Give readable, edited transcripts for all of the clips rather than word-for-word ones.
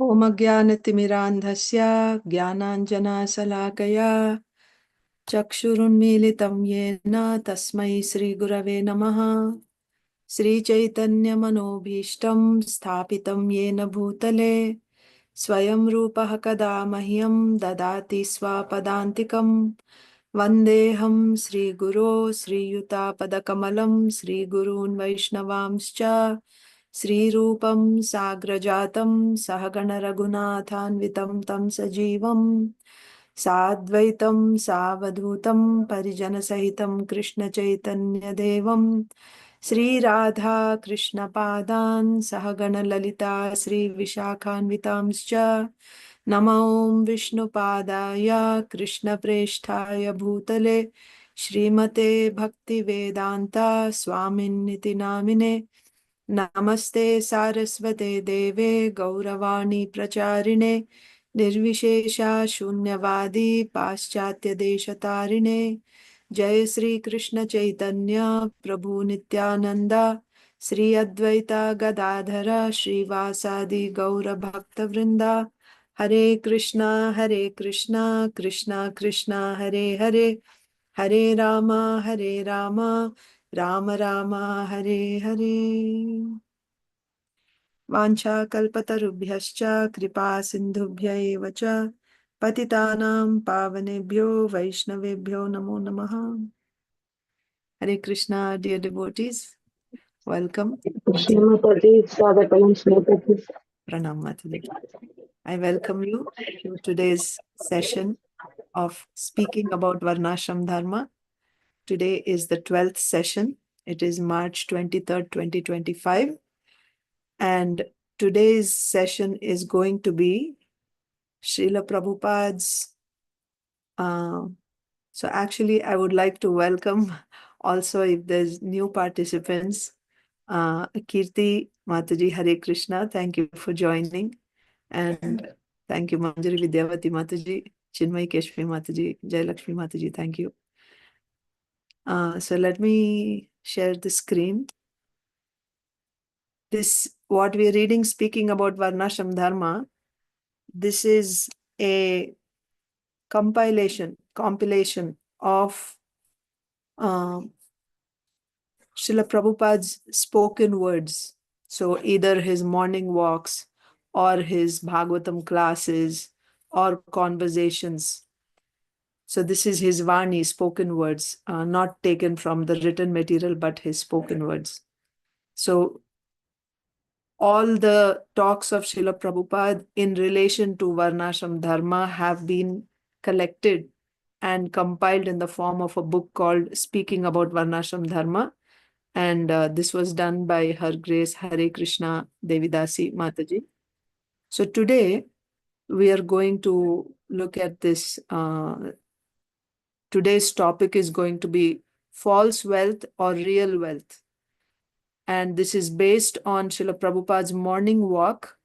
ॐ अज्ञानतिमिरान्धस्य ज्ञानाञ्जनशलाकया चक्षुरुन्मीलितं येन तस्मै श्रीगुरवे नमः। श्रीचैतन्यमनोभीष्टं स्थापितं येन भूतले स्वयं रूपः कदा मह्यं ददाति स्वपदान्तिकं। वन्देऽहं श्रीगुरो श्रीयुतापदकमलं श्रीगुरून् वैष्णवांश्च श्रीरूपं साग्रजातं सहगणरघुनाथान्वितं तं सजीवं साद्वैतं सावधूतं परिजनसहितं कृष्णचैतन्यदेवं श्रीराधा कृष्णपादान् सहगणललिता श्रीविशाखान्वितांश्च नमो विष्णुपादाय कृष्णप्रेष्ठाय भूतले श्रीमते भक्तिवेदान्ता स्वामिन्निति नामिने नमस्ते सारस्वते देवे गौरवाणी प्रचारिणे निर्विशेषा शून्यवादी पाश्चात्य देशतारिणे जय श्री कृष्ण चैतन्य प्रभु नित्यानंदा श्री अद्वैता गदाधर श्रीवासादि गौर भक्त वृंदा हरे कृष्णा कृष्णा कृष्णा हरे हरे हरे रामा राम राम हरे हरे। वाञ्छाकल्पतरुभ्यश्च कृपा सिन्धुभ्य एव च पतितानां पावनेभ्यो वैष्णवेभ्यो नमो नमः। Hare Krishna, dear devotees, welcome once again. Pranam Mataji. I welcome you to today's session of speaking about Varnashram Dharma. Today is the 12th session. It is March 23rd, 2025. And today's session is going to be Srila Prabhupada's. So actually, I would like to welcome also if there's new participants, Kirti Mataji, Hare Krishna, thank you for joining. And thank you, Manjari Vidyavati Mataji, Chinmay Keshvi Mataji, Jai Lakshmi Mataji, thank you. So let me share the screen. This, what we are reading, speaking about Varnashram Dharma, this is a compilation of Srila Prabhupada's spoken words. So either his morning walks or his Bhagavatam classes or conversations. So this is his Vani, spoken words, not taken from the written material, but his spoken words. So all the talks of Srila Prabhupada in relation to Varnashram Dharma have been collected and compiled in the form of a book called Speaking About Varnashram Dharma. And this was done by Her Grace Hare Krishna Devidasi Mataji. So today we are going to look at this. Today's topic is going to be false wealth or real wealth. And this is based on Srila Prabhupada's morning walk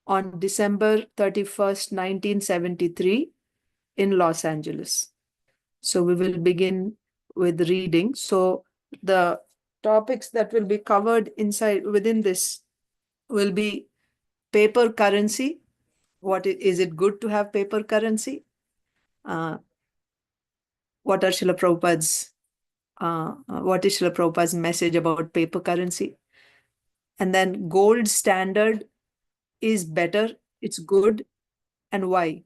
on December 31st, 1973 in Los Angeles. So we will begin with reading. So the topics that will be covered within this will be paper currency. Is it good to have paper currency? What is Srila Prabhupada's message about paper currency? And then gold standard is better, it's good, and why?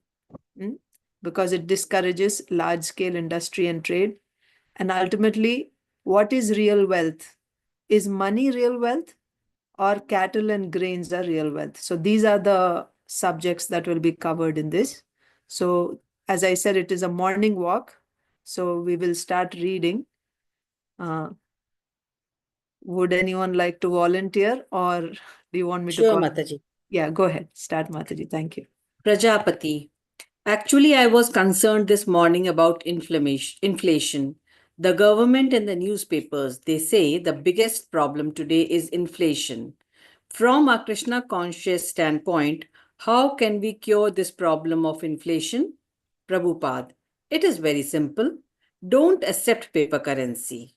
Because it discourages large-scale industry and trade. And ultimately, what is real wealth? Is money real wealth, or cattle and grains are real wealth? So these are the subjects that will be covered in this. So as I said, it is a morning walk. So we will start reading. Would anyone like to volunteer, or do you want me to Sure, call? Mataji. Yeah, go ahead. Start, Mataji. Thank you. Prajapati. Actually, I was concerned this morning about inflation. The government and the newspapers, they say the biggest problem today is inflation. From a Krishna conscious standpoint, how can we cure this problem of inflation? Prabhupada, it is very simple. Don't accept paper currency.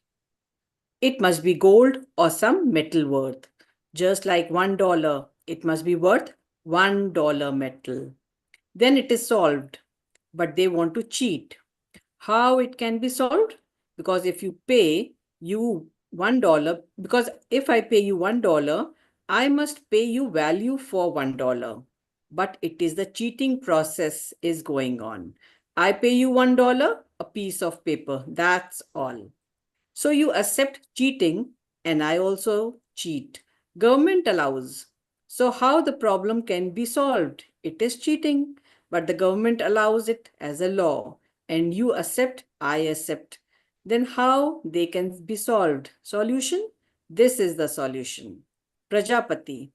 It must be gold or some metal worth. Just like $1, it must be worth $1 metal. Then it is solved, but they want to cheat. How it can be solved? Because if you pay you $1, because if I pay you $1, I must pay you value for $1. But it is the cheating process is going on. I pay you $1, a piece of paper. That's all. So you accept cheating, and I also cheat. Government allows. So how the problem can be solved? It is cheating, but the government allows it as a law, and you accept, I accept. Then how they can be solved? Solution? This is the solution. Prajapati.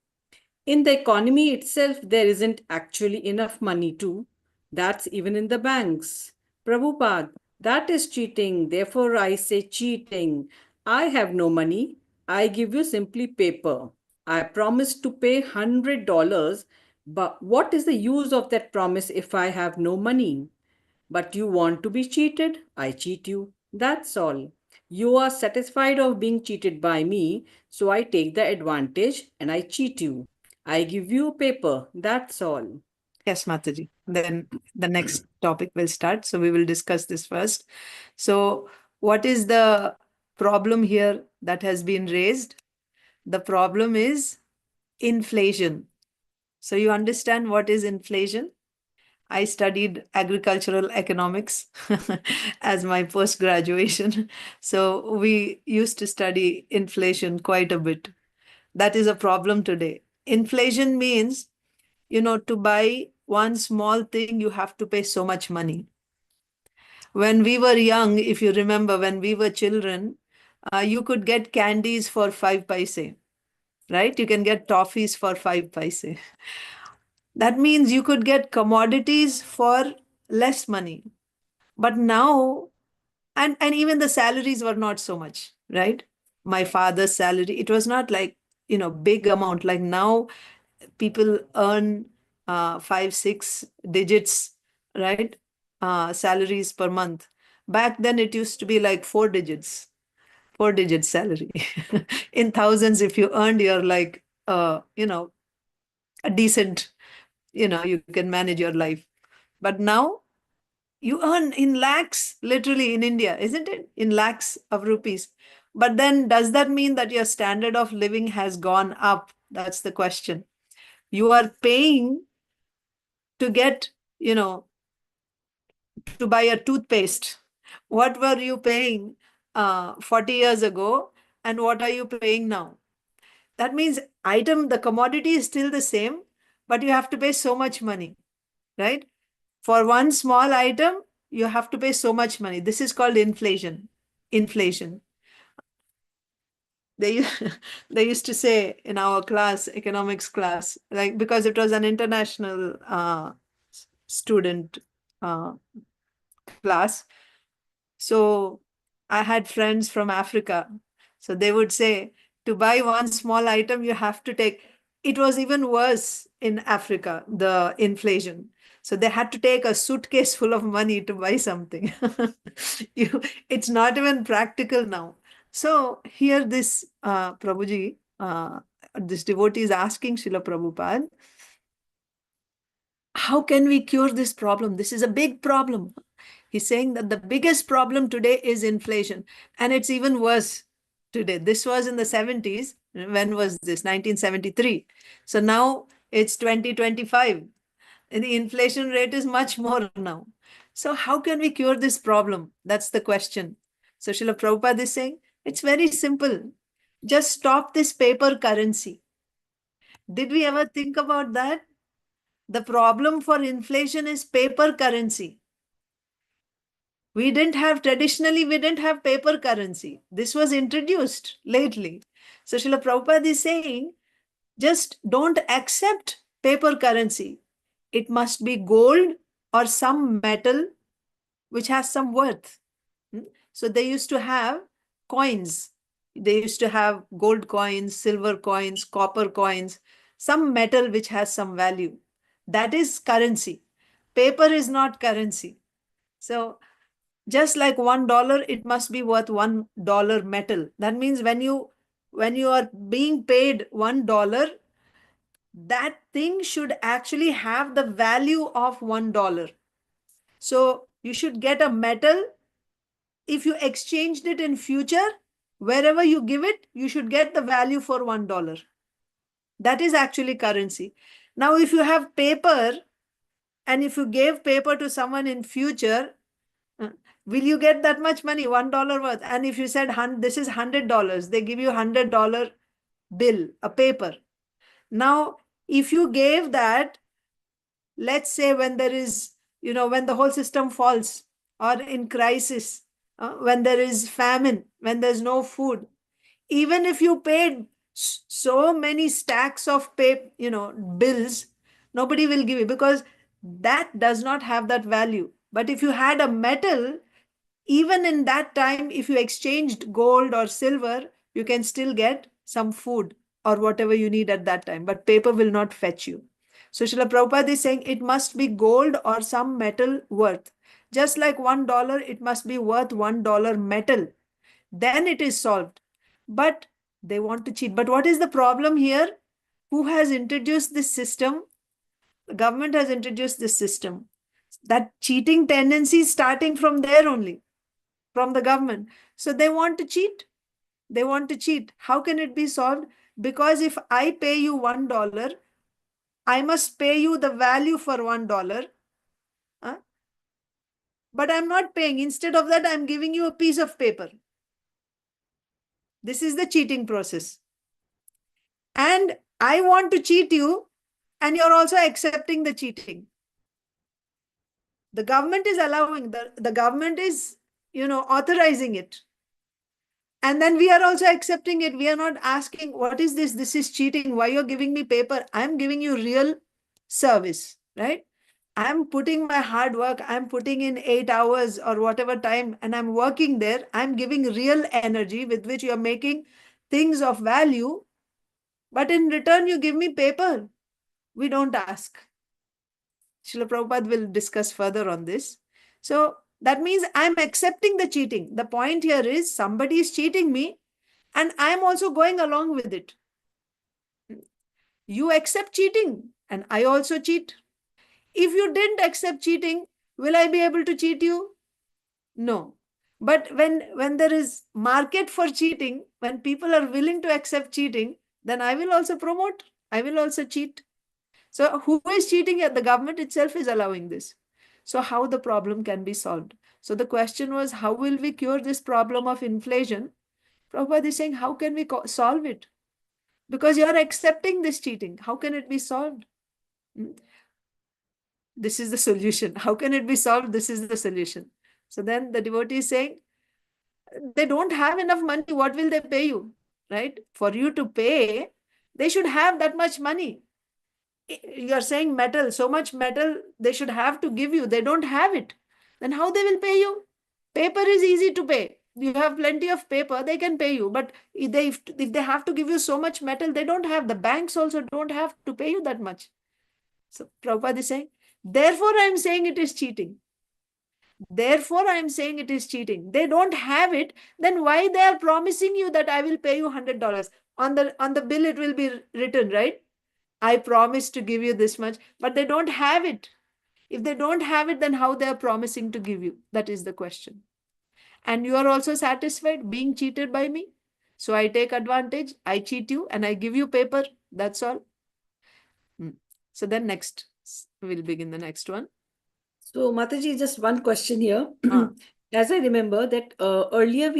In the economy itself, there isn't actually enough money too. That's even in the banks. Prabhupada, that is cheating. Therefore, I say cheating. I have no money. I give you simply paper. I promise to pay $100, but what is the use of that promise if I have no money? But you want to be cheated? I cheat you. That's all. You are satisfied of being cheated by me, so I take the advantage and I cheat you. I give you a paper. That's all. Yes, Mataji. Then the next topic will start. So we will discuss this first. So what is the problem here that has been raised? The problem is inflation. So you understand what is inflation? I studied agricultural economics as my post graduation. So we used to study inflation quite a bit. That is a problem today. Inflation means, to buy one small thing, you have to pay so much money. When we were young, if you remember, when we were children, you could get candies for 5 paise, right? You can get toffees for 5 paise. That means you could get commodities for less money. But now, and even the salaries were not so much, right? My father's salary, it was not like, big amount. Like now, people earn 5, 6 digits, right? Salaries per month. Back then, it used to be like 4 digits, 4 digit salary. In thousands, if you earned, you're like, a decent, you can manage your life. But now you earn in lakhs, literally in India, isn't it? In lakhs of rupees. But then, does that mean that your standard of living has gone up? That's the question. You are paying to get, to buy a toothpaste. What were you paying 40 years ago? And what are you paying now? That means the commodity is still the same, but you have to pay so much money, right? For one small item, you have to pay so much money. This is called inflation. Inflation. They they used to say in our class, economics class, like because it was an international student uh, class. So I had friends from Africa. So they would say, to buy one small item, you have to take. It was even worse in Africa, the inflation. So they had to take a suitcase full of money to buy something. It's not even practical now. So here this Prabhuji, this devotee is asking Srila Prabhupada, how can we cure this problem? This is a big problem. He's saying that the biggest problem today is inflation, and it's even worse today. This was in the 70s. When was this? 1973. So now it's 2025. And the inflation rate is much more now. So how can we cure this problem? That's the question. So Srila Prabhupada is saying, it's very simple. Just stop this paper currency. Did we ever think about that? The problem for inflation is paper currency. Traditionally, we didn't have paper currency. This was introduced lately. So Srila Prabhupada is saying, just don't accept paper currency. It must be gold or some metal which has some worth. So they used to have coins. They used to have gold coins, silver coins, copper coins, some metal which has some value. That is currency. Paper is not currency. So just like $1, it must be worth $1 metal. That means when you are being paid $1, that thing should actually have the value of $1. So you should get a metal. If you exchanged it in future, wherever you give it, you should get the value for $1. That is actually currency. Now, if you have paper, and if you gave paper to someone in future, will you get that much money, $1 worth? And if you said this is $100, they give you $100 bill, a paper. Now, if you gave that, let's say when there is, when the whole system falls, or in crisis, when there is famine, when there's no food, even if you paid so many stacks of bills, nobody will give you, because that does not have that value. But if you had a metal, even in that time, if you exchanged gold or silver, you can still get some food or whatever you need at that time, but paper will not fetch you. So Srila Prabhupada is saying it must be gold or some metal worth. Just like $1, it must be worth $1 metal. Then it is solved. But they want to cheat. But what is the problem here? Who has introduced this system? The government has introduced this system. That cheating tendency is starting from there only, from the government. So they want to cheat. They want to cheat. How can it be solved? Because if I pay you $1, I must pay you the value for $1. But I'm not paying. Instead of that, I'm giving you a piece of paper. This is the cheating process. And I want to cheat you, and you're also accepting the cheating. The government is allowing, the government is, authorizing it. And then we are also accepting it. We are not asking, what is this? This is cheating. Why you're giving me paper? I'm giving you real service, right? I'm putting my hard work. I'm putting in 8 hours or whatever time, and I'm working there. I'm giving real energy with which you're making things of value. But in return, you give me paper. We don't ask. Srila Prabhupada will discuss further on this. So that means I'm accepting the cheating. The point here is somebody is cheating me, and I'm also going along with it. You accept cheating, and I also cheat. If you didn't accept cheating, will I be able to cheat you? No. But when there is market for cheating, when people are willing to accept cheating, then I will also promote. I will also cheat. So who is cheating? The government itself is allowing this. So how the problem can be solved? So the question was, how will we cure this problem of inflation? Prabhupada is saying, how can we solve it? Because you are accepting this cheating. How can it be solved? This is the solution. How can it be solved? This is the solution. So then the devotee is saying, they don't have enough money. What will they pay you? Right? For you to pay, they should have that much money. You're saying metal, so much metal they should have to give you. They don't have it. Then how they will pay you? Paper is easy to pay. You have plenty of paper, they can pay you. But if they have to give you so much metal, they don't have. The banks also don't have to pay you that much. So Prabhupada is saying, therefore I'm saying it is cheating. Therefore I'm saying it is cheating. They don't have it. Then why they are promising you that I will pay you $100? On the bill it will be written, right? I promise to give you this much, but they don't have it. If they don't have it, then how they are promising to give you? That is the question. And you are also satisfied being cheated by me. So I take advantage, I cheat you, and I give you paper. That's all. So then next, we'll begin the next one. So Mataji, just one question here. As I remember that earlier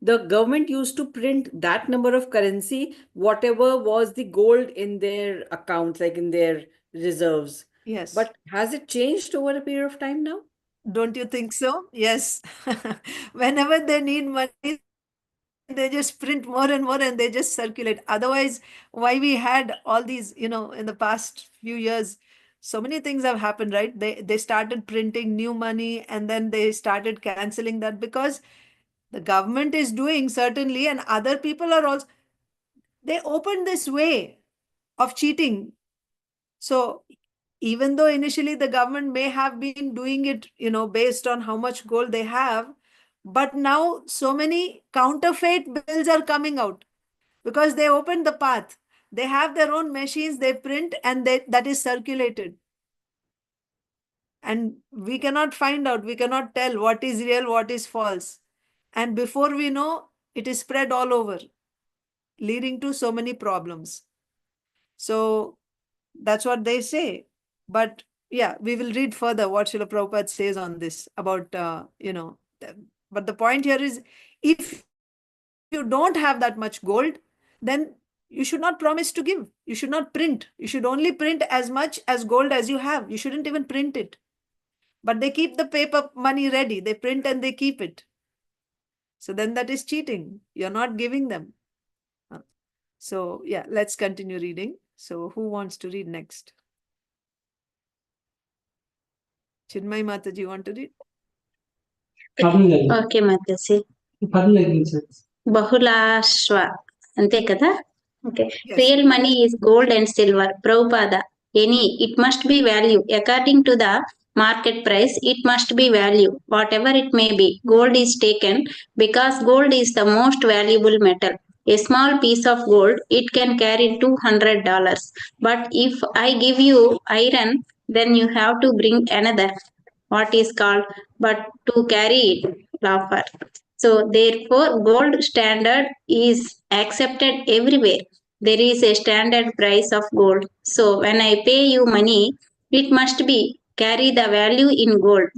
the government used to print that number of currency, whatever was the gold in their accounts, like in their reserves. Yes. But has it changed over a period of time now? Don't you think so? Yes. Whenever they need money, they just print more and more and they just circulate. Otherwise, why we had all these, in the past few years, so many things have happened, right? They started printing new money, and then they started canceling that, because the government is doing, certainly, and other people are also, they opened this way of cheating. So even though initially the government may have been doing it, based on how much gold they have, but now so many counterfeit bills are coming out because they opened the path. They have their own machines, they print, and that is circulated. And we cannot find out, we cannot tell what is real, what is false. And before we know, it is spread all over, leading to so many problems. So that's what they say. But yeah, we will read further what Srila Prabhupada says on this about, but the point here is, if you don't have that much gold, then you should not promise to give. You should not print. You should only print as much as gold as you have. You shouldn't even print it. But they keep the paper money ready. They print and they keep it. So then that is cheating. You're not giving them. So yeah, let's continue reading. So who wants to read next? Chinmay Mataji, you want to read? Okay Mataji Bahulashva అంతే కదా okay Yes. Real money is gold and silver Prabhupada any it must be value according to the market price it must be value whatever it may be gold is taken because gold is the most valuable metal a small piece of gold it can carry $200 but if I give you iron then you have to bring another what is called but to carry it offer so therefore gold standard is accepted everywhere there is a standard price of gold so when I pay you money it must be carry the value in gold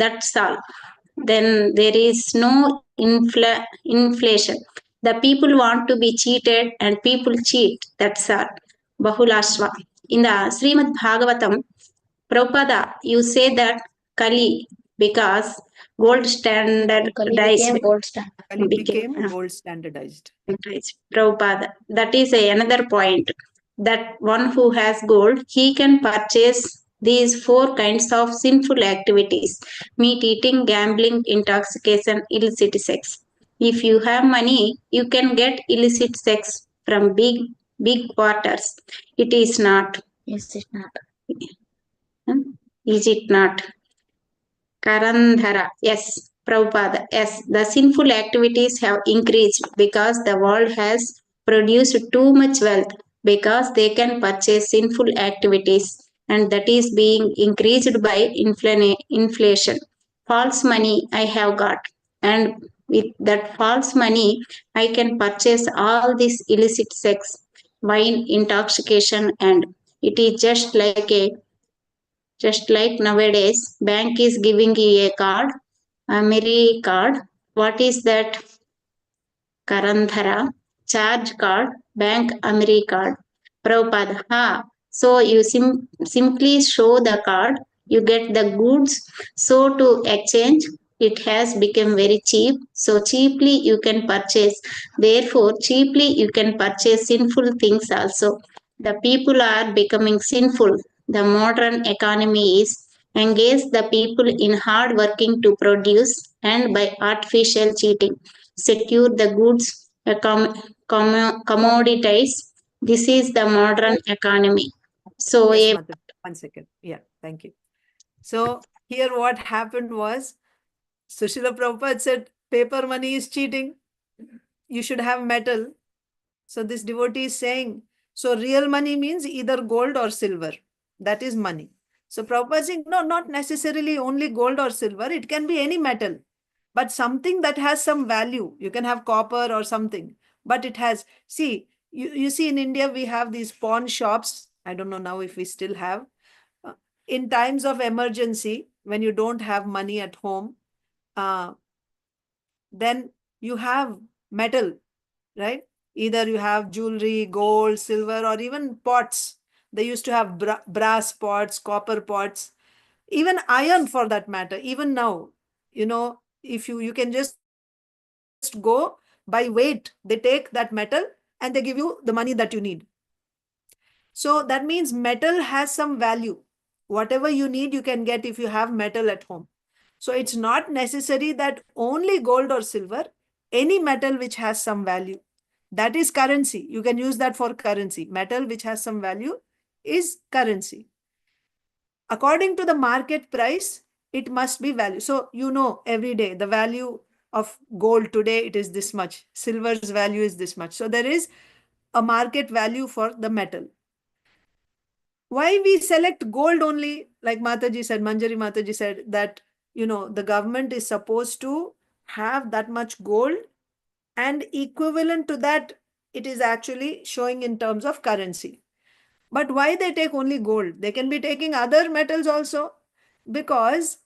that's all then there is no inflation the people want to be cheated and people cheat that's all bahulashva in the Srimad Bhagavatam Prabhupada you say that Kali because gold standardized Kali became became gold standardized. Prabhupada. That is another point. That one who has gold, he can purchase these 4 kinds of sinful activities meat eating, gambling, intoxication, illicit sex. If you have money, you can get illicit sex from big quarters. It is not. Is it not? Is it not? Karandhara, yes, Prabhupada, yes, the sinful activities have increased because the world has produced too much wealth because they can purchase sinful activities and that is being increased by inflation. False money I have got and with that false money I can purchase all this illicit sex, wine, intoxication and it is just like nowadays bank is giving you a card Amiri card what is that Karandhara charge card bank Amiri card Prabhupada so you simply show the card you get the goods so to exchange it has become very cheap so cheaply you can purchase therefore cheaply you can purchase sinful things also the people are becoming sinful the modern economy is engage the people in hard working to produce and by artificial cheating secure the goods commoditize this is the modern economy so Yes, Mataji, 1 second. Yeah, thank you. So here what happened was, Srila Prabhupada said, paper money is cheating. You should have metal. So this devotee is saying, so real money means either gold or silver. That is money. So Prabhupada is saying, no, not necessarily only gold or silver. It can be any metal, but something that has some value. You can have copper or something, but it has, see, you see in India, we have these pawn shops. I don't know now if we still have. In times of emergency, when you don't have money at home, then you have metal, right? Either you have jewelry, gold, silver, or even pots. They used to have brass pots, copper pots, even iron for that matter. Even now, if you can just go by weight, they take that metal and they give you the money that you need. So that means metal has some value. Whatever you need, you can get if you have metal at home. So it's not necessary that only gold or silver, any metal which has some value, that is currency. You can use that for currency. Metal which has some value is currency. According to the market price, it must be value. So every day the value of gold today, it is this much. Silver's value is this much. So there is a market value for the metal. Why we select gold only? Like Mataji said, Manjari Mataji said that, the government is supposed to have that much gold, and equivalent to that, it is actually showing in terms of currency. But why they take only gold? They can be taking other metals also, because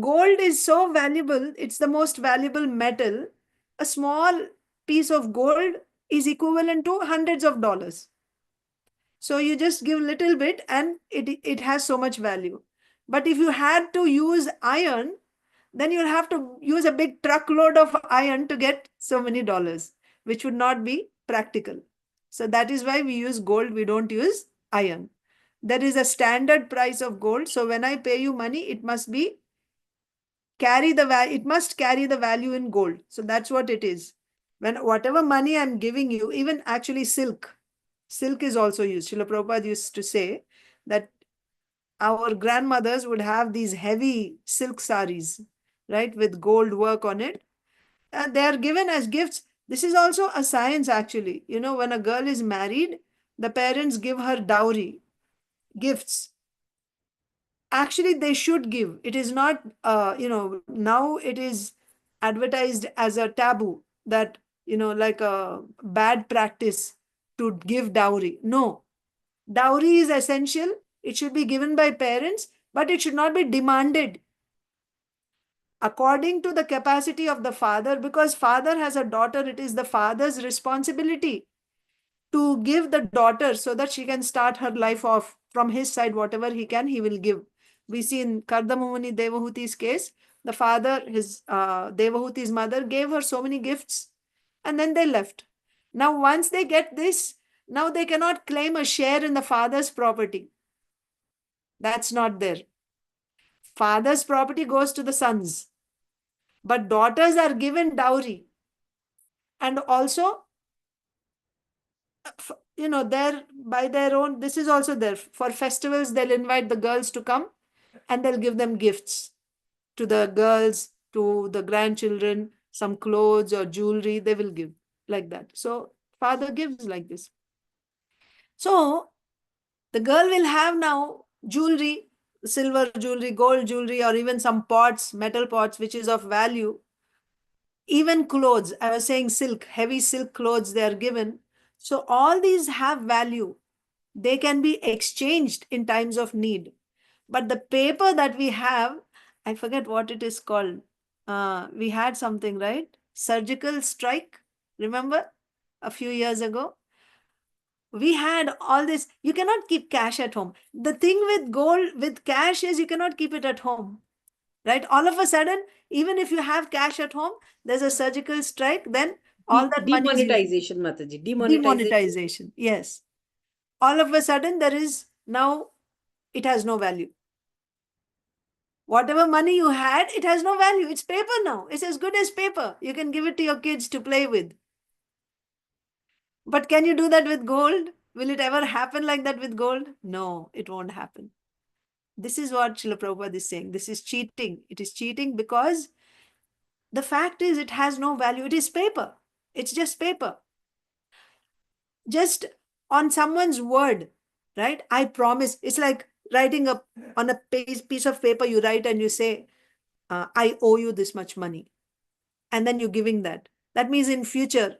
gold is so valuable. It's the most valuable metal. A small piece of gold is equivalent to hundreds of dollars. So you just give little bit and it has so much value. But if you had to use iron, then you'll have to use a big truckload of iron to get so many dollars, which would not be practical. So that is why we use gold, we don't use iron. There is a standard price of gold. So when I pay you money, it must carry the value in gold. So that's what it is. When whatever money I'm giving you, even actually silk is also used. Srila Prabhupada used to say that our grandmothers would have these heavy silk saris, right, with gold work on it. And they are given as gifts. This is also a science, actually. When a girl is married, the parents give her dowry, gifts. Actually, they should give. It is not, now it is advertised as a taboo that, like a bad practice to give dowry. No, dowry is essential. It should be given by parents, but it should not be demanded according to the capacity of the father, because father has a daughter. It is the father's responsibility to give the daughter so that she can start her life off from his side. Whatever he can, he will give. We see in Kardamamuni Devahuti's case, the father, his Devahuti's mother, gave her so many gifts and then they left. Now, once they get this, now they cannot claim a share in the father's property. That's not there. Father's property goes to the sons, but daughters are given dowry. And also, there by their own, this is also there. For festivals, they'll invite the girls to come and they'll give them gifts to the girls, to the grandchildren, some clothes or jewelry, they will give like that. So father gives like this. So the girl will have now jewelry, silver jewelry, gold jewelry, or even some pots, metal pots, which is of value. Even clothes, I was saying silk, heavy silk clothes they are given. So all these have value. They can be exchanged in times of need. But the paper that we have, I forget what it is called. We had something, right? Surgical strike. Remember a few years ago? We had all this. You cannot keep cash at home. The thing with gold, with cash, is you cannot keep it at home, right? All of a sudden, even if you have cash at home, there's a surgical strike, then all that money is Demonetization, Mataji. demonetization. Yes. All of a sudden, there is now, it has no value. Whatever money you had, it has no value. It's paper now. It's as good as paper. You can give it to your kids to play with. But can you do that with gold? Will it ever happen like that with gold? No, it won't happen. This is what Srila Prabhupada is saying. This is cheating. It is cheating because the fact is it has no value. It is paper. It's just paper. Just on someone's word, right? I promise. It's like writing on a piece of paper, you write and you say, I owe you this much money. And then you're giving that. That means in future,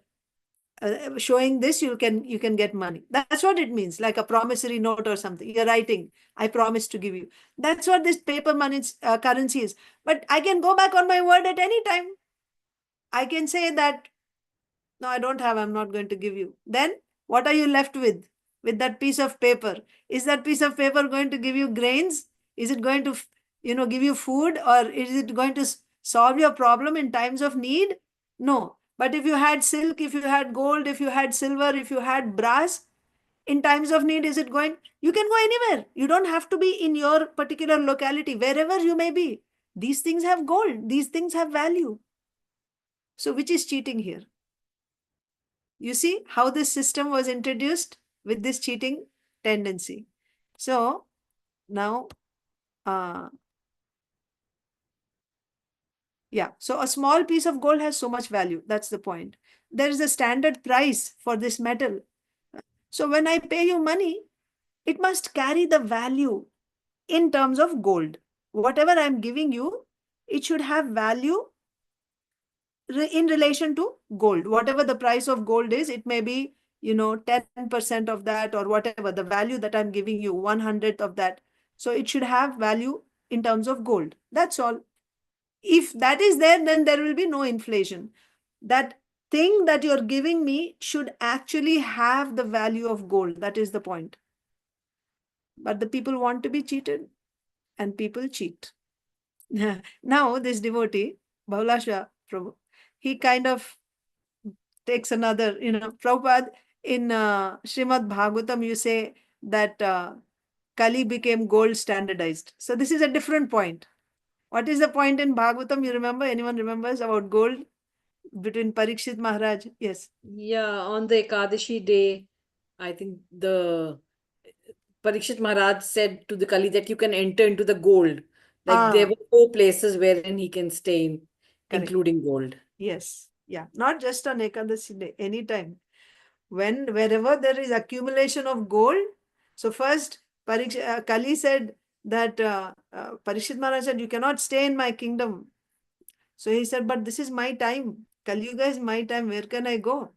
showing this, you can get money. That's what it means, like a promissory note or something. You're writing, I promise to give you. That's what this paper money currency is. But I can go back on my word at any time. I can say that, no, I don't have, I'm not going to give you. Then what are you left with that piece of paper? Is that piece of paper going to give you grains? Is it going to, give you food, or is it going to solve your problem in times of need? No. But if you had silk, if you had gold, if you had silver, if you had brass, in times of need, is it going? You can go anywhere. You don't have to be in your particular locality, wherever you may be. These things have gold. These things have value. So which is cheating here? You see how this system was introduced with this cheating tendency. So now, yeah, so a small piece of gold has so much value. That's the point. there is a standard price for this metal. So when I pay you money, it must carry the value in terms of gold. Whatever I'm giving you, it should have value in relation to gold. Whatever the price of gold is, it may be, 10% of that, or whatever the value that I'm giving you, 1/100th of that. So it should have value in terms of gold. That's all. If that is there, then there will be no inflation. That thing that you're giving me should actually have the value of gold. That is the point. But the people want to be cheated, and people cheat. Now, this devotee, Baulasha Prabhu, he kind of takes another, Prabhupada, in Srimad Bhagavatam, you say that Kali became gold standardized. So this is a different point. What is the point in Bhagavatam? You remember? Anyone remembers about gold between Parikshit Maharaj? Yes. Yeah, on the Ekadashi day, I think the Parikshit Maharaj said to the Kali that you can enter into the gold. Like there were 4 places wherein he can stay, Correct. including gold. Yes. Yeah. Not just on Ekadashi day, anytime. Wherever there is accumulation of gold. So first, Kali said that Parikshit Maharaj said, you cannot stay in my kingdom. So he said, but this is my time. Kali Yuga is my time. Where can I go?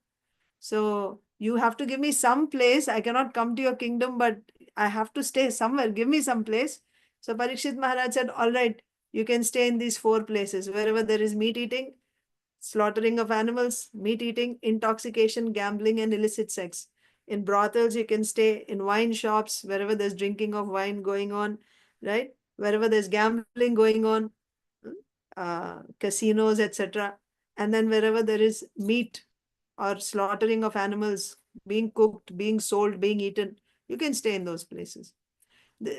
So you have to give me some place. I cannot come to your kingdom, but I have to stay somewhere. Give me some place. So Parikshit Maharaj said, all right, you can stay in these 4 places. Wherever there is meat eating, slaughtering of animals, meat eating, intoxication, gambling, and illicit sex. In brothels, you can stay. In wine shops, wherever there's drinking of wine going on, right? Wherever there's gambling going on, casinos, etc. And then wherever there is meat or slaughtering of animals being cooked, being sold, being eaten, you can stay in those places.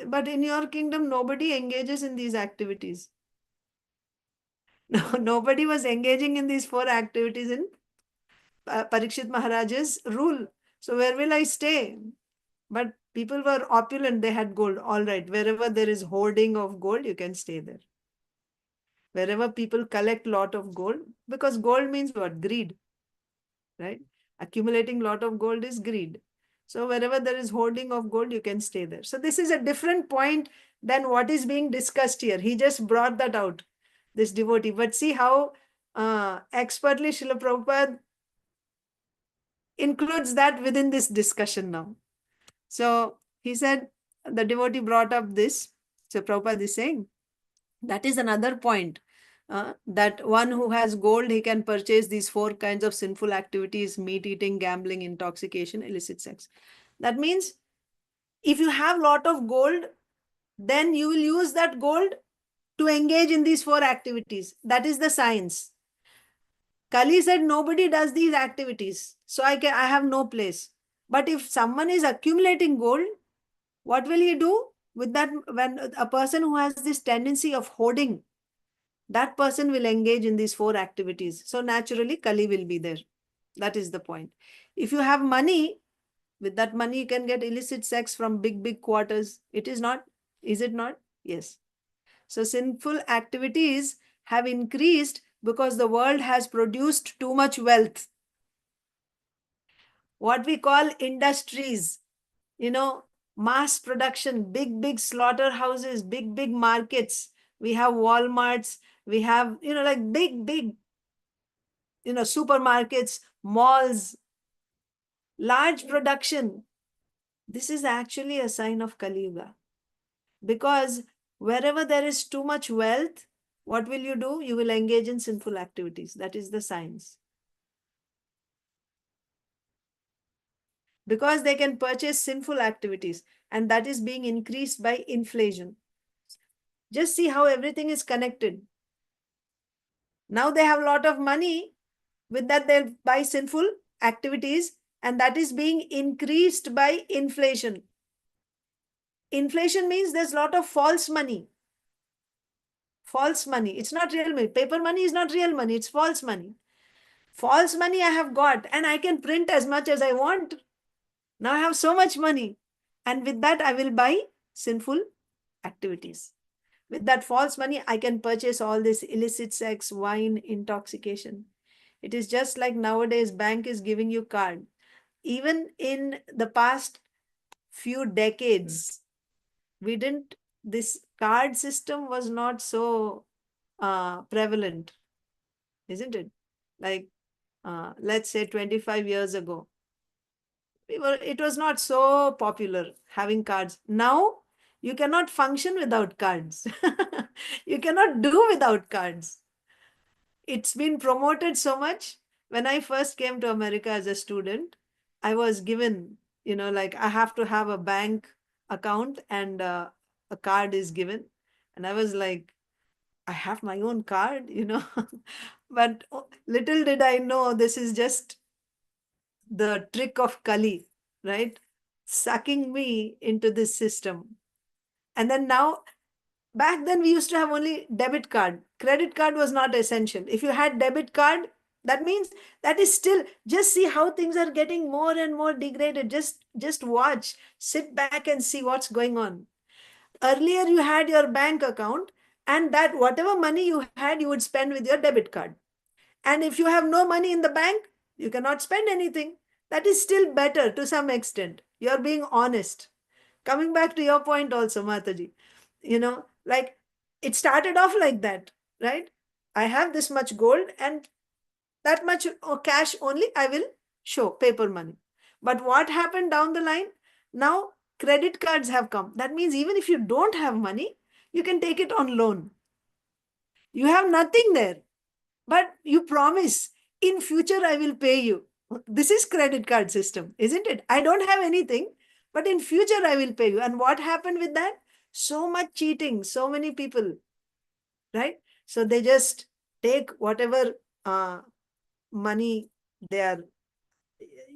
But in your kingdom, nobody engages in these activities. No, nobody was engaging in these 4 activities in Parikshit Maharaj's rule. So where will I stay? But people were opulent, they had gold. All right, wherever there is hoarding of gold, you can stay there. Wherever people collect lot of gold, because gold means what? Greed, right? Accumulating lot of gold is greed. So wherever there is hoarding of gold, you can stay there. So this is a different point than what is being discussed here. He just brought that out, this devotee. But see how expertly Srila Prabhupada includes that within this discussion now. So he said, the devotee brought up this. So Prabhupada is saying, that is another point. That one who has gold, he can purchase these 4 kinds of sinful activities: meat eating, gambling, intoxication, illicit sex. That means if you have a lot of gold, then you will use that gold to engage in these 4 activities. That is the science. Kali said nobody does these activities, so I have no place. But if someone is accumulating gold, what will he do with that? When a person who has this tendency of hoarding, that person will engage in these 4 activities. So naturally, Kali will be there. That is the point. If you have money, with that money, you can get illicit sex from big, big quarters. It is not, is it not? Yes. So sinful activities have increased because the world has produced too much wealth. What we call industries, mass production, big, big slaughterhouses, big, big markets. We have Walmarts, we have, like big, big, supermarkets, malls, large production. This is actually a sign of Kali Yuga. Because wherever there is too much wealth, what will you do? You will engage in sinful activities. That is the science. Because they can purchase sinful activities, and that is being increased by inflation. Just see how everything is connected. Now they have a lot of money. With that, they'll buy sinful activities, and that is being increased by inflation. Inflation means there's a lot of false money. False money. It's not real money. Paper money is not real money. It's false money. False money I have got, and I can print as much as I want. Now I have so much money. And with that, I will buy sinful activities. With that false money, I can purchase all this illicit sex, wine, intoxication. It is just like nowadays bank is giving you card. Even in the past few decades, this card system was not so prevalent, isn't it? Like, let's say 25 years ago, it was not so popular having cards. Now, you cannot function without cards. You cannot do without cards. It's been promoted so much. When I first came to America as a student, I was given, like I have to have a bank account and a card is given. And I was like, I have my own card. But little did I know this is just the trick of Kali, right? Sucking me into this system. And then now, back then we used to have only debit card. Credit card was not essential. If you had debit card, that means that is still, just see how things are getting more and more degraded. Just watch, sit back and see what's going on. Earlier you had your bank account, and that whatever money you had, you would spend with your debit card. And if you have no money in the bank, you cannot spend anything. That is still better to some extent. You're being honest. Coming back to your point also, Mataji, like it started off like that, right? I have this much gold and that much cash only I will show, paper money. But what happened down the line? Now credit cards have come. That means even if you don't have money, you can take it on loan. You have nothing there, but you promise in future I will pay you. This is credit card system, isn't it? I don't have anything, but in future I will pay you. And what happened with that? So much cheating, so many people, right? So they just take whatever money they are,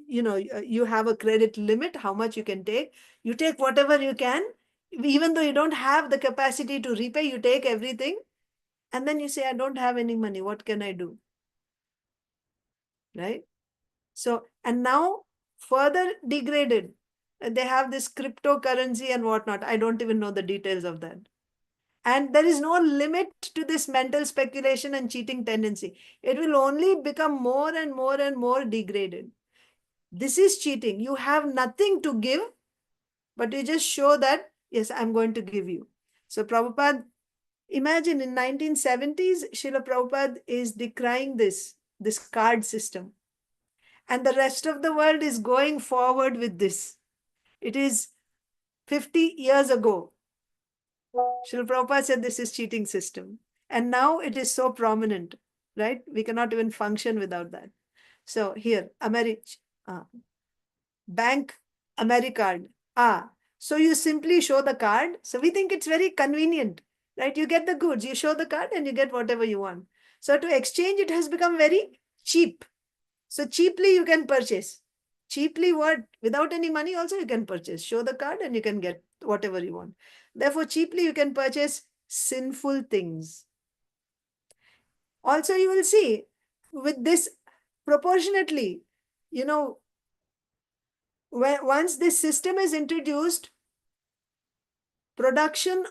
you have a credit limit, how much you can take. You take whatever you can, even though you don't have the capacity to repay, you take everything. And then you say, I don't have any money. What can I do? Right? So, and now further degraded, they have this cryptocurrency and whatnot. I don't even know the details of that. And there is no limit to this mental speculation and cheating tendency. It will only become more and more and more degraded. This is cheating. You have nothing to give, but you just show that, yes, I'm going to give you. So Prabhupada, imagine in 1970s, Srila Prabhupada is decrying this card system. And the rest of the world is going forward with this. It is 50 years ago. Srila Prabhupada said this is cheating system. And now it is so prominent, right? We cannot even function without that. So here, Bank AmeriCard. So you simply show the card. So we think it's very convenient, right? You get the goods, you show the card and you get whatever you want. So to exchange, it has become very cheap. So cheaply you can purchase. Cheaply what? Without any money also you can purchase. Show the card and you can get whatever you want. Therefore, cheaply you can purchase sinful things. Also, you will see with this proportionately, once this system is introduced,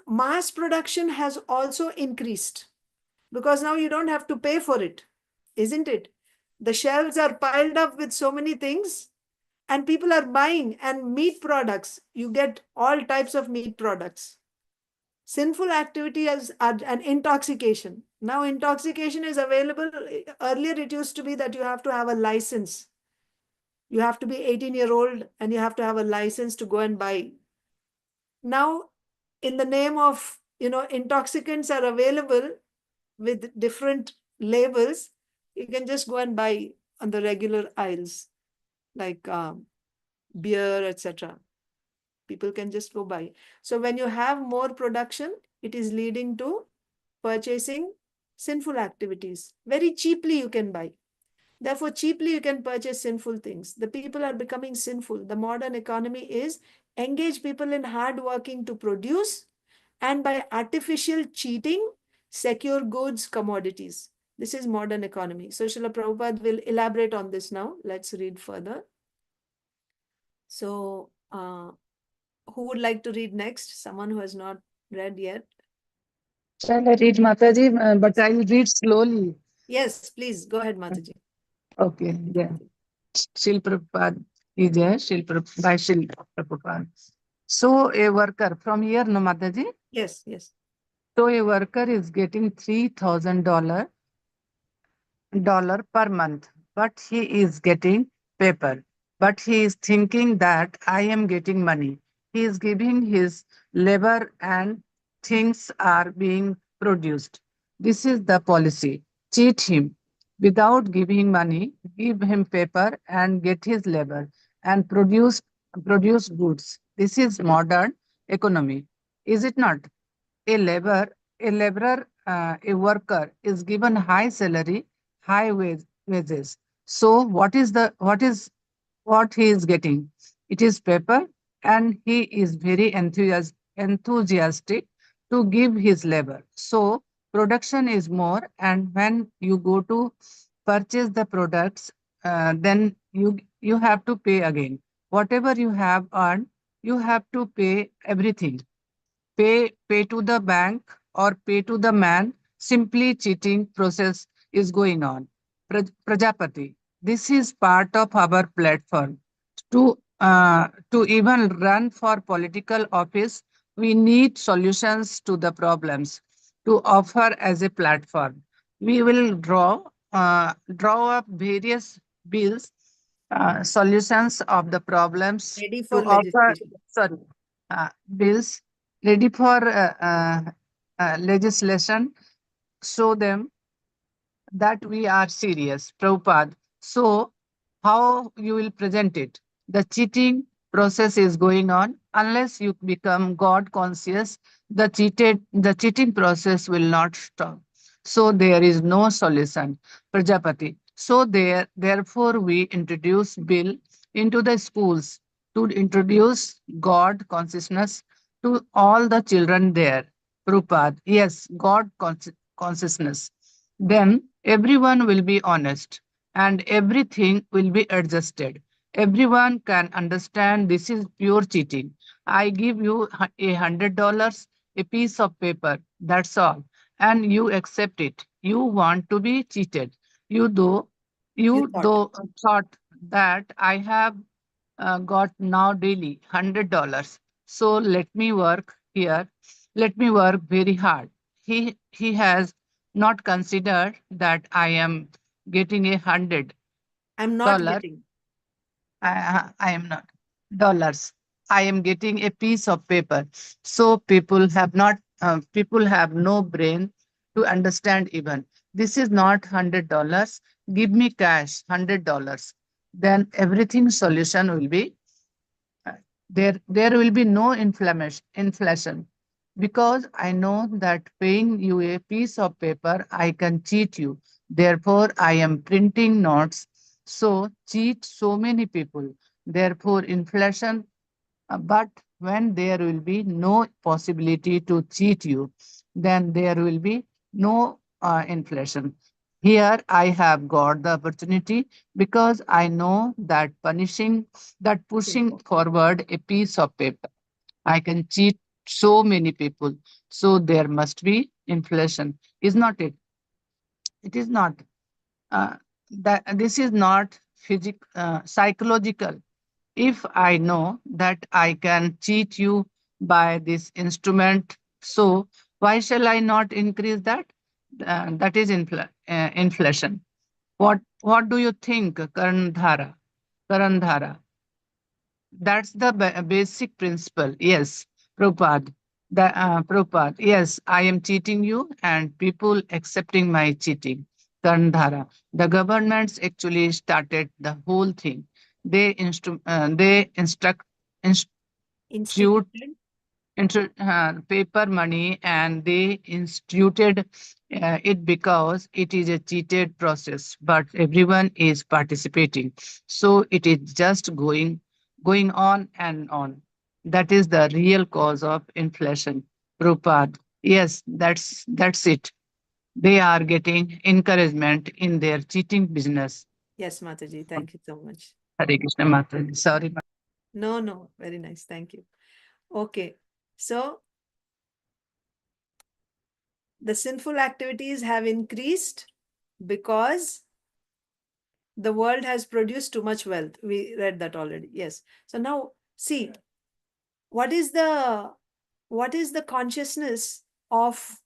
mass production has also increased, because now you don't have to pay for it, isn't it? The shelves are piled up with so many things and people are buying. And meat products, you get all types of meat products. Sinful activity as an intoxication. Now intoxication is available. Earlier it used to be that you have to have a license. You have to be 18-year-old and you have to have a license to go and buy. Now, in the name of, intoxicants are available with different labels. You can just go and buy on the regular aisles, like beer, etc. People can just go buy. So when you have more production, it is leading to purchasing sinful activities. Very cheaply you can buy. Therefore, cheaply you can purchase sinful things. The people are becoming sinful. The modern economy is engage people in hard working to produce, and by artificial cheating, secure goods, commodities. This is modern economy. So Srila Prabhupada will elaborate on this now. Let's read further. So, who would like to read next? Someone who has not read yet. Shall I read, Mataji? But I will read slowly. Yes, please. Go ahead, Mataji. Okay, yeah. Shil Prabhupada is there, by Shil Prabhupada. So a worker from here, no Mataji. Yes, yes. So a worker is getting $3,000 per month, but he is getting paper. But he is thinking that I am getting money. He is giving his labor and things are being produced. This is the policy. Cheat him. Without giving money, give him paper and get his labor and produce goods. This is modern economy. Is it not? A laborer, a worker is given high salary, wages. So what he is getting? It is paper, and he is very enthusiastic to give his labor. So production is more, and when you go to purchase the products, then you have to pay again. Whatever you have earned, you have to pay everything. Pay to the bank or pay to the man. Simply cheating process is going on. Prajapati, this is part of our platform. To even run for political office, we need solutions to the problems to offer as a platform. We will draw up various bills, solutions of the problems Ready to for offer. legislation. Sorry, bills ready for legislation. Show them that we are serious, Prabhupada. So, how you will present it? The cheating process is going on. Unless you become God conscious, the cheating process will not stop. So there is no solution, Prajapati. So therefore, we introduce bill into the schools to introduce God consciousness to all the children there. Prabhupada, yes, consciousness. Then everyone will be honest and everything will be adjusted. Everyone can understand this is pure cheating. I give you $100, a piece of paper, that's all. And you accept it. You want to be cheated. You though You you thought. though thought that I have got now daily $100. So let me work here. Let me work very hard. He has not considered that I am getting I'm not $100. getting. I am not dollars. I am getting a piece of paper. So people have no brain to understand even. This is not $100. Give me cash, $100. Then everything solution will be there will be no inflation because I know that paying you a piece of paper I can cheat you. Therefore I am printing notes, so cheat so many people. Therefore inflation. But when there will be no possibility to cheat you, then there will be no inflation. Here I have got the opportunity because I know that pushing forward a piece of paper, I can cheat so many people. So there must be inflation. Is not it? It is not. Uh, that this is not psychological. If I know that I can cheat you by this instrument, so why shall I not increase that? That is inflation. What do you think, Karandhara? Karandhara. That's the basic principle. Yes, Prabhupada. Prabhupada. Yes, I am cheating you and people accepting my cheating. Karndhara. The governments actually started the whole thing. They institute Instituted. paper money and they instituted it because it is a cheated process, but everyone is participating. So it is just going on and on. That is the real cause of inflation. Prupad. Yes, that's it. They are getting encouragement in their cheating business. Yes, Mataji. Thank you so much. Hare Krishna Mataji. Sorry. No, no. Very nice. Thank you. Okay. So the sinful activities have increased because The world has produced too much wealth. We read that already. Yes. So now see, what is the consciousness of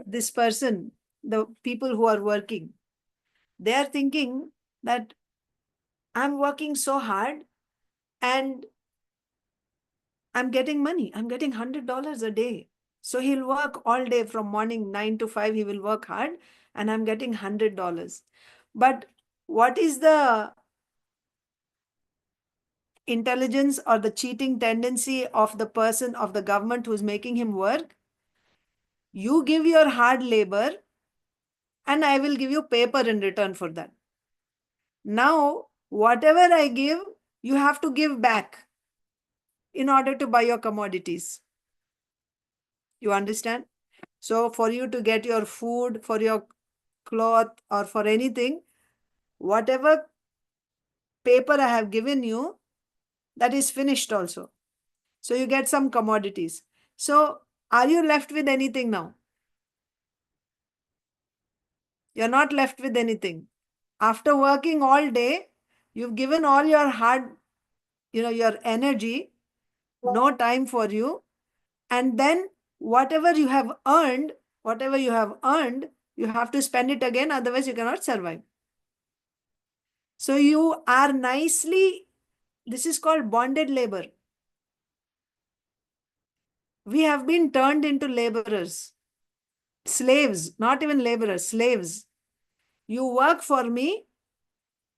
this person, the people who are working? They are thinking that I'm working so hard and I'm getting money. I'm getting $100 a day. So he'll work all day from morning 9 to 5. He will work hard and I'm getting $100. But what is the intelligence or the cheating tendency of the person, of the government who's making him work? You give your hard labor and I will give you paper in return for that. Now, whatever I give, you have to give back in order to buy your commodities. You understand? So for you to get your food, for your cloth, or for anything, whatever paper I have given you, that is finished also. So you get some commodities. So are you left with anything now? You're not left with anything. After working all day, you've given all your hard, your energy, no time for you. And then whatever you have earned, you have to spend it again, otherwise you cannot survive. So you are nicely, this is called bonded labor. We have been turned into laborers, slaves, not even laborers, slaves. You work for me,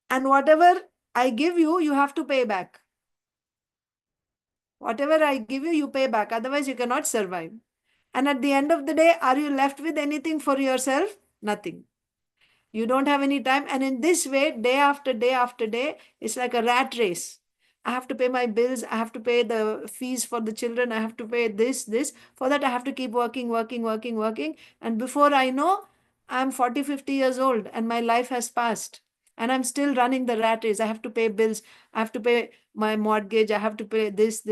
and whatever I give you, you have to pay back. Whatever I give you, you pay back. Otherwise, you cannot survive. And at the end of the day, are you left with anything for yourself? Nothing. You don't have any time. And in this way, day after day after day, it's like a rat race. I have to pay my bills. I have to pay the fees for the children. I have to pay this. For that, I have to keep working. And before I know, I'm 40, 50 years old and my life has passed. And I'm still running the rat race. I have to pay bills. I have to pay my mortgage. I have to pay this.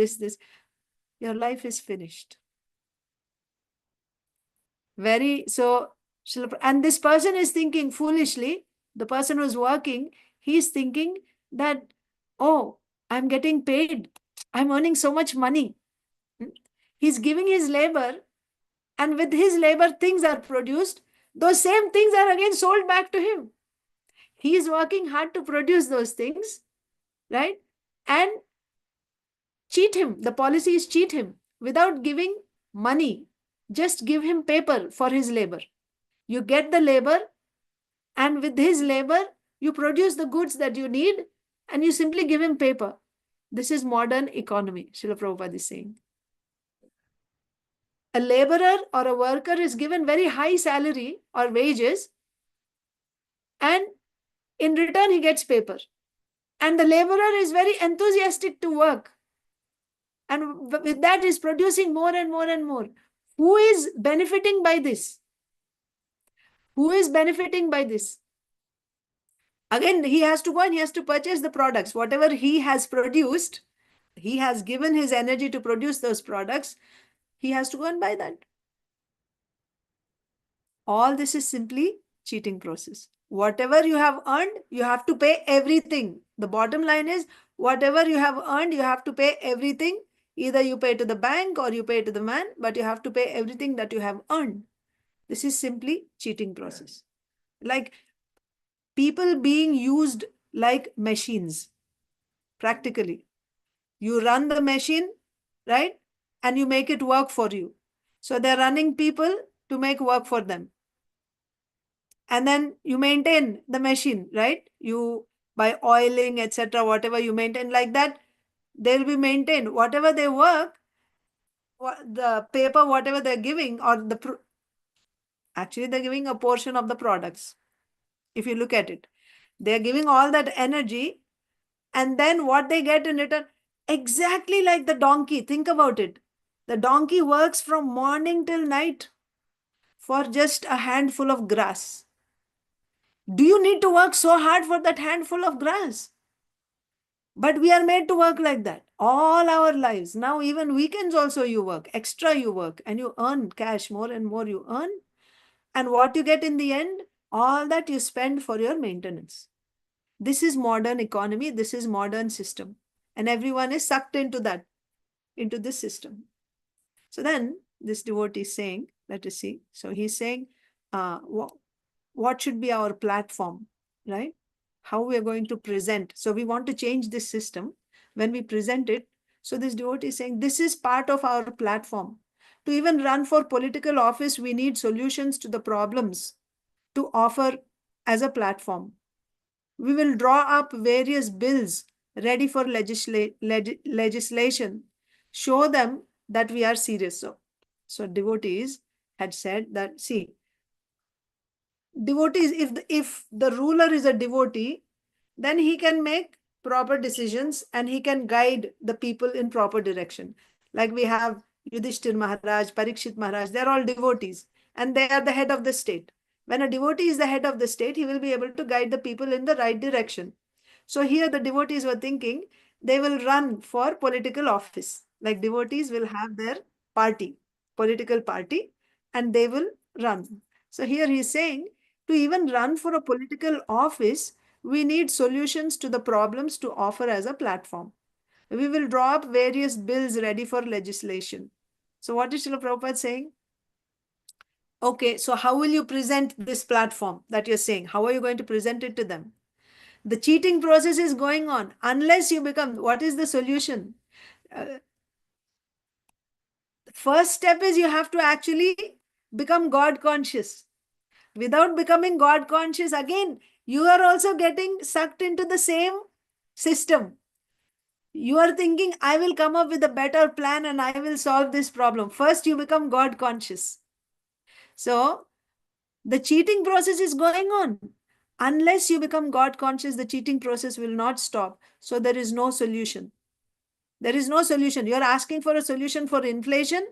Your life is finished. And this person is thinking foolishly, the person who's working, he's thinking that, oh, I'm getting paid. I'm earning so much money. He's giving his labor, and with his labor, things are produced. Those same things are again sold back to him. He is working hard to produce those things, right? And cheat him. The policy is cheat him without giving money. Just give him paper for his labor. You get the labor, and with his labor, you produce the goods that you need, and you simply give him paper. This is modern economy, Srila Prabhupada is saying. A laborer or a worker is given very high salary or wages, and in return, he gets paper. And the laborer is very enthusiastic to work. And with that, is producing more and more and more. Who is benefiting by this? Who is benefiting by this? Again, he has to go and he has to purchase the products. Whatever he has produced, he has given his energy to produce those products. He has to go and buy that. All this is simply cheating process. Whatever you have earned, you have to pay everything. The bottom line is, whatever you have earned, you have to pay everything. Either you pay to the bank or you pay to the man, but you have to pay everything that you have earned. This is simply cheating process. Like people being used like machines, practically. You run the machine, right? And you make it work for you. So they're running people to make work for them. And then you maintain the machine, right? You, by oiling, etc., whatever you maintain like that, they'll be maintained. Whatever they work, the paper, whatever they're giving, or actually they're giving a portion of the products. If you look at it, they're giving all that energy, and then what they get in return, exactly like the donkey. Think about it. The donkey works from morning till night for just a handful of grass. Do you need to work so hard for that handful of grass? But we are made to work like that all our lives. Now, even weekends also you work, extra you work, and you earn cash, more and more you earn. And what you get in the end, all that you spend for your maintenance. This is modern economy, this is modern system. And everyone is sucked into that, into this system. So then this devotee is saying, let us see. So he's saying, what should be our platform, right? How we are going to present. So we want to change this system when we present it. So this devotee is saying, this is part of our platform. To even run for political office, we need solutions to the problems to offer as a platform. We will draw up various bills ready for legislation, show them that we are serious. So devotees had said that, see, devotees, if the ruler is a devotee, then he can make proper decisions and he can guide the people in proper direction. Like we have Yudhishthir Maharaj, Parikshit Maharaj, they're all devotees and they are the head of the state. When a devotee is the head of the state, he will be able to guide the people in the right direction. So here the devotees were thinking they will run for political office. Like devotees will have their party, political party, and they will run. So here he's saying to even run for a political office, we need solutions to the problems to offer as a platform. We will draw up various bills ready for legislation. So what is Srila Prabhupada saying? Okay, so how will you present this platform that you're saying? How are you going to present it to them? The cheating process is going on. Unless you become, what is the solution? First step is you have to actually become God conscious. Without becoming God conscious, again, you are also getting sucked into the same system. You are thinking, I will come up with a better plan and I will solve this problem. First, you become God conscious. So, the cheating process is going on. Unless you become God conscious, the cheating process will not stop. So, there is no solution. There is no solution. You are asking for a solution for inflation?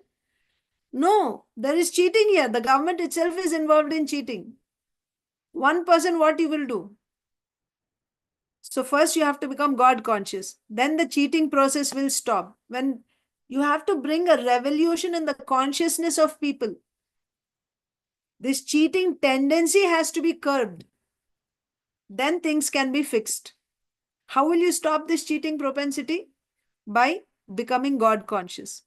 No, there is cheating here. The government itself is involved in cheating. One person, what you will do? So first you have to become God conscious. Then the cheating process will stop. When you have to bring a revolution in the consciousness of people. This cheating tendency has to be curbed. Then things can be fixed. How will you stop this cheating propensity? By becoming God conscious.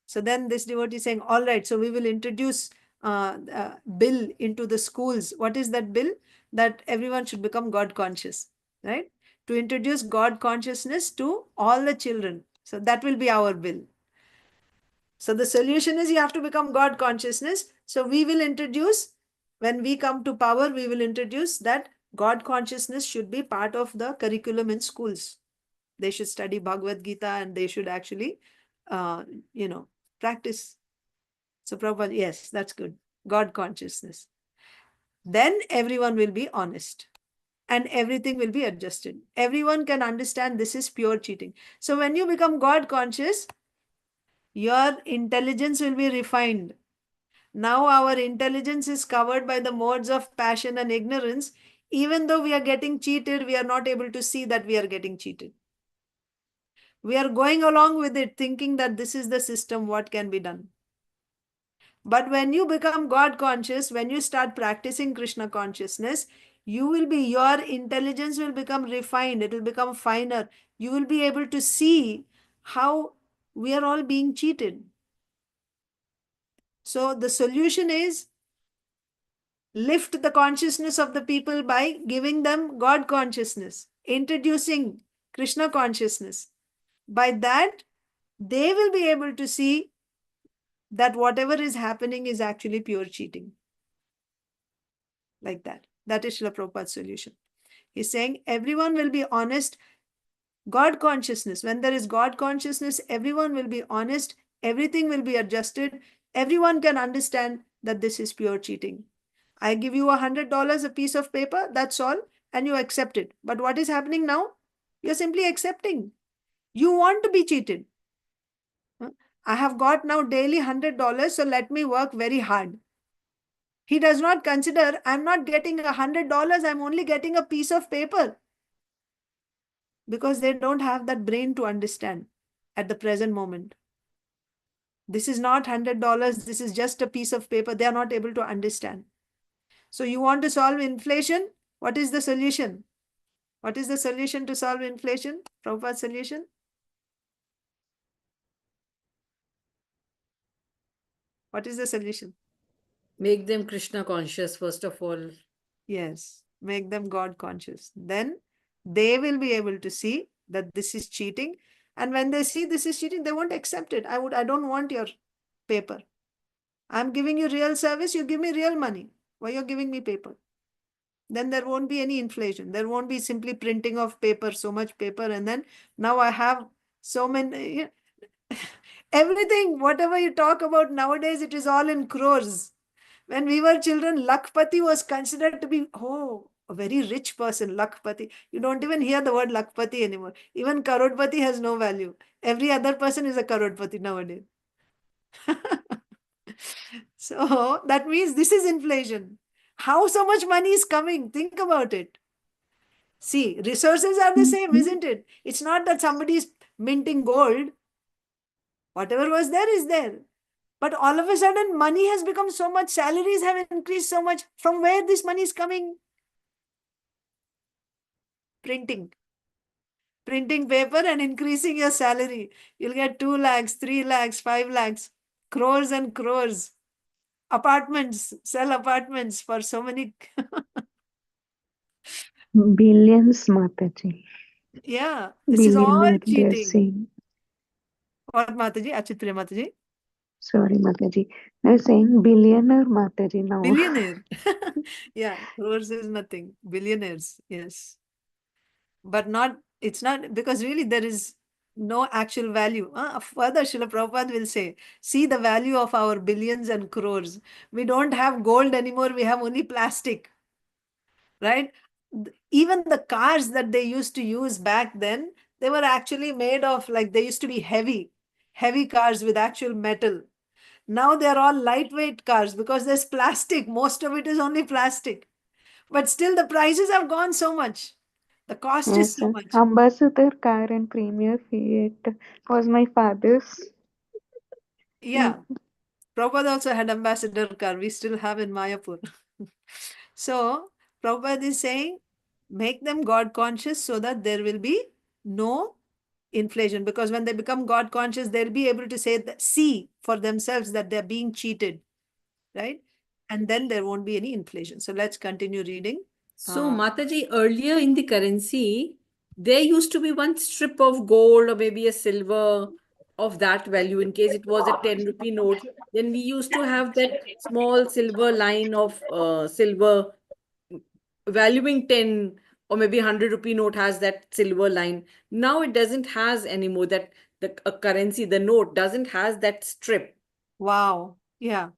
So then this devotee is saying, all right, so we will introduce bill into the schools. What is that bill? That everyone should become God conscious, right? To introduce God consciousness to all the children. So that will be our bill. So the solution is you have to become God consciousness. So we will introduce, when we come to power, we will introduce that God consciousness should be part of the curriculum in schools. They should study Bhagavad Gita and they should actually, practice. So Prabhupada, yes, that's good. God consciousness. Then everyone will be honest and everything will be adjusted. Everyone can understand this is pure cheating. So when you become God conscious, your intelligence will be refined. Now our intelligence is covered by the modes of passion and ignorance. Even though we are getting cheated, we are not able to see that we are getting cheated. We are going along with it, thinking that this is the system, what can be done. But when you become God conscious, when you start practicing Krishna consciousness, your intelligence will become refined, it will become finer. You will be able to see how we are all being cheated. So the solution is lift the consciousness of the people by giving them God consciousness, introducing Krishna consciousness. By that, they will be able to see that whatever is happening is actually pure cheating. Like that. That is Srila Prabhupada's solution. He's saying everyone will be honest. God consciousness. When there is God consciousness, everyone will be honest. Everything will be adjusted. Everyone can understand that this is pure cheating. I give you $100 a piece of paper, that's all, and you accept it. But what is happening now? You're simply accepting. You want to be cheated. I have got now daily $100, so let me work very hard. He does not consider, I'm not getting $100, I'm only getting a piece of paper. Because they don't have that brain to understand at the present moment. This is not $100, this is just a piece of paper. They are not able to understand. So you want to solve inflation? What is the solution? What is the solution to solve inflation? Prabhupada's solution? What is the solution? Make them Krishna conscious, first of all. Yes, make them God conscious. Then they will be able to see that this is cheating. And when they see this is cheating, they won't accept it. I don't want your paper. I'm giving you real service, you give me real money. Why you're giving me paper? Then there won't be any inflation. There won't be simply printing of paper, so much paper, and then now I have so many. Everything, whatever you talk about nowadays, it is all in crores. When we were children, Lakpati was considered to be, oh, a very rich person, Lakpati. You don't even hear the word Lakpati anymore. Even Karodpati has no value. Every other person is a Karodpati nowadays. So that means this is inflation. How so much money is coming? Think about it. See, resources are the same, isn't it? It's not that somebody is minting gold. Whatever was there is there. But all of a sudden, money has become so much, salaries have increased so much. From where this money is coming? Printing. Printing paper and increasing your salary. You'll get 2 lakhs, 3 lakhs, 5 lakhs, crores and crores. Apartments, sell apartments for so many. Billions, Mataji. Yeah, this is all Billionaire, they're cheating. saying. What, Mataji? Achitpriya Mataji? Sorry, Mataji. They're saying billionaire, Mataji, now. Billionaire. Yeah, crores is nothing. Billionaires, yes. But not, it's not, because really there is no actual value. Further, Srila Prabhupada will say, see the value of our billions and crores. We don't have gold anymore, we have only plastic. Right? Even the cars that they used to use back then, they were actually made of, like, they used to be heavy cars with actual metal. Now they're all lightweight cars because there's plastic. Most of it is only plastic. But still, the prices have gone so much. The cost is Yes, so sir. much. Ambassador car and Premier Fiat was my father's. Yeah. Prabhupada also had ambassador car. We still have in Mayapur. So, Prabhupada is saying, make them God conscious so that there will be no inflation. Because when they become God conscious, they'll be able to say that, see for themselves that they're being cheated. Right? And then there won't be any inflation. So let's continue reading. So, Mataji, earlier in the currency, there used to be one strip of gold or maybe a silver of that value in case it was a 10 rupee note. Then we used to have that small silver line of silver valuing 10 or maybe 100 rupee note has that silver line. Now it doesn't has anymore that the currency, the note doesn't has that strip. Wow. Yeah.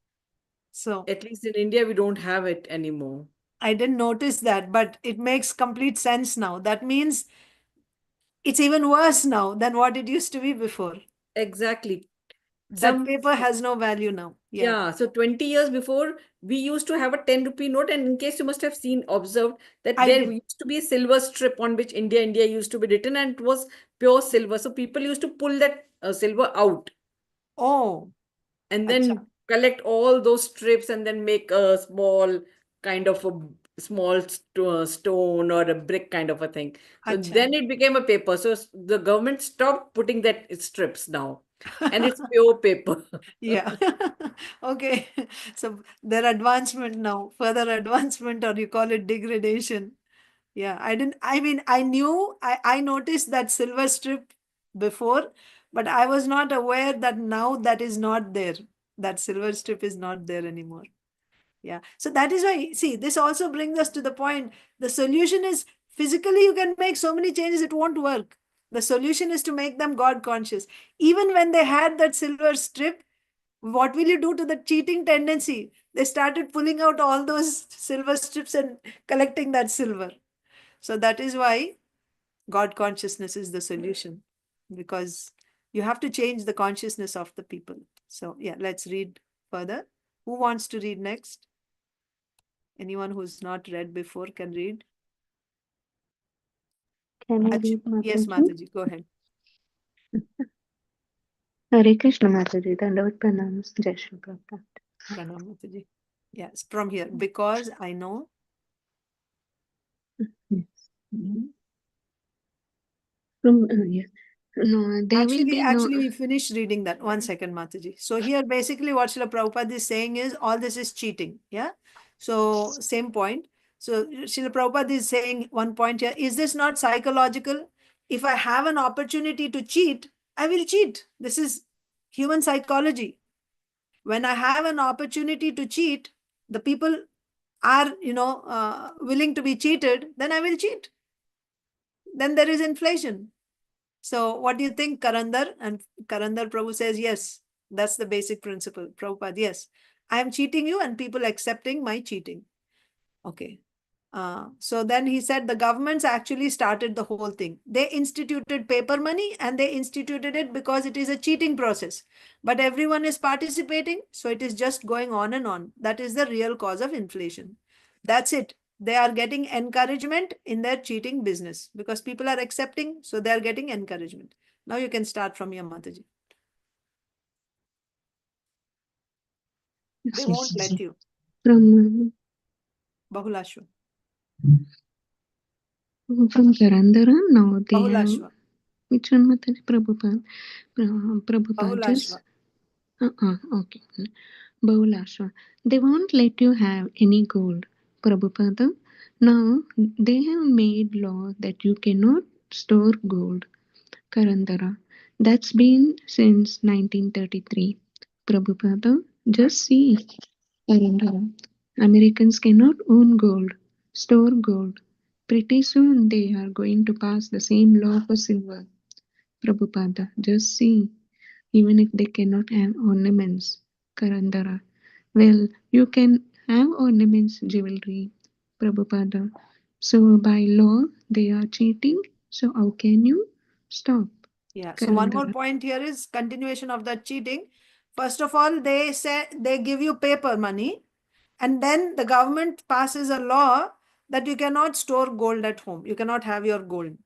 So At least in India, we don't have it anymore. I didn't notice that, but it makes complete sense now. That means it's even worse now than what it used to be before. Exactly. That paper has no value now. Yeah. Yeah, so 20 years before, we used to have a 10 rupee note, and in case you must have observed that I there did. used to be a silver strip on which India used to be written, and it was pure silver. So people used to pull that silver out Oh, and acha. then collect all those strips and then make a small kind of a small stone or a brick kind of a thing. So Acha. then it became a paper. So the government stopped putting that strips now, and it's pure paper. Yeah. Okay. So their advancement now, further advancement, or you call it degradation. Yeah. I noticed that silver strip before, but I was not aware that now that is not there. That silver strip is not there anymore. Yeah. So that is why, see, this also brings us to the point. The solution is physically, you can make so many changes, it won't work. The solution is to make them God conscious. Even when they had that silver strip, what will you do to the cheating tendency? They started pulling out all those silver strips and collecting that silver. So that is why God consciousness is the solution, because you have to change the consciousness of the people. So, yeah, let's read further. Who wants to read next? Anyone who's not read before can read. Can I read, Mataji? Yes, Mataji, go ahead. Hare Krishna, Mataji. Dandavat pranams. Jai Shri Prabhupada. Pranam, Mataji. Yes, from here. Because I know. Yes. Yes. No, there will be no. Actually, we finished reading that. One second, Mataji. So here, basically, what Srila Prabhupada is saying is all this is cheating. Yeah. So same point. So Srila Prabhupada is saying one point here. Is this not psychological? If I have an opportunity to cheat, I will cheat. This is human psychology. When I have an opportunity to cheat, the people are, willing to be cheated, then I will cheat. Then there is inflation. So what do you think, Karandar? And Karandar Prabhu says, yes, that's the basic principle. Prabhupada, yes, I am cheating you and people accepting my cheating. Okay. So then he said the governments actually started the whole thing. They instituted paper money and they instituted it because it is a cheating process. But everyone is participating, so it is just going on and on. That is the real cause of inflation. That's it. They are getting encouragement in their cheating business because people are accepting, so they are getting encouragement. Now you can start from your Mataji. They Yes, won't yes, let you. From Bahulashwa. Karandara, now they have. Bahulashwa. Which one, Mataji? Prabhupada. Prabhupada just. Bahulashwa. Okay. Bahulashwa. They won't let you have any gold, Prabhupada. Now they have made law that you cannot store gold, Karandara. That's been since 1933. Prabhupada, just see, Karandara. Americans cannot own gold, store gold. Pretty soon they are going to pass the same law for silver. Prabhupada, just see, even if they cannot have ornaments, Karandara. Well, you can have ornaments, jewelry, Prabhupada. So by law, they are cheating. So how can you stop? Yeah. So one more Karandara. point here is continuation of that cheating. First of all, they say they give you paper money, and then the government passes a law that you cannot store gold at home. You cannot have your gold.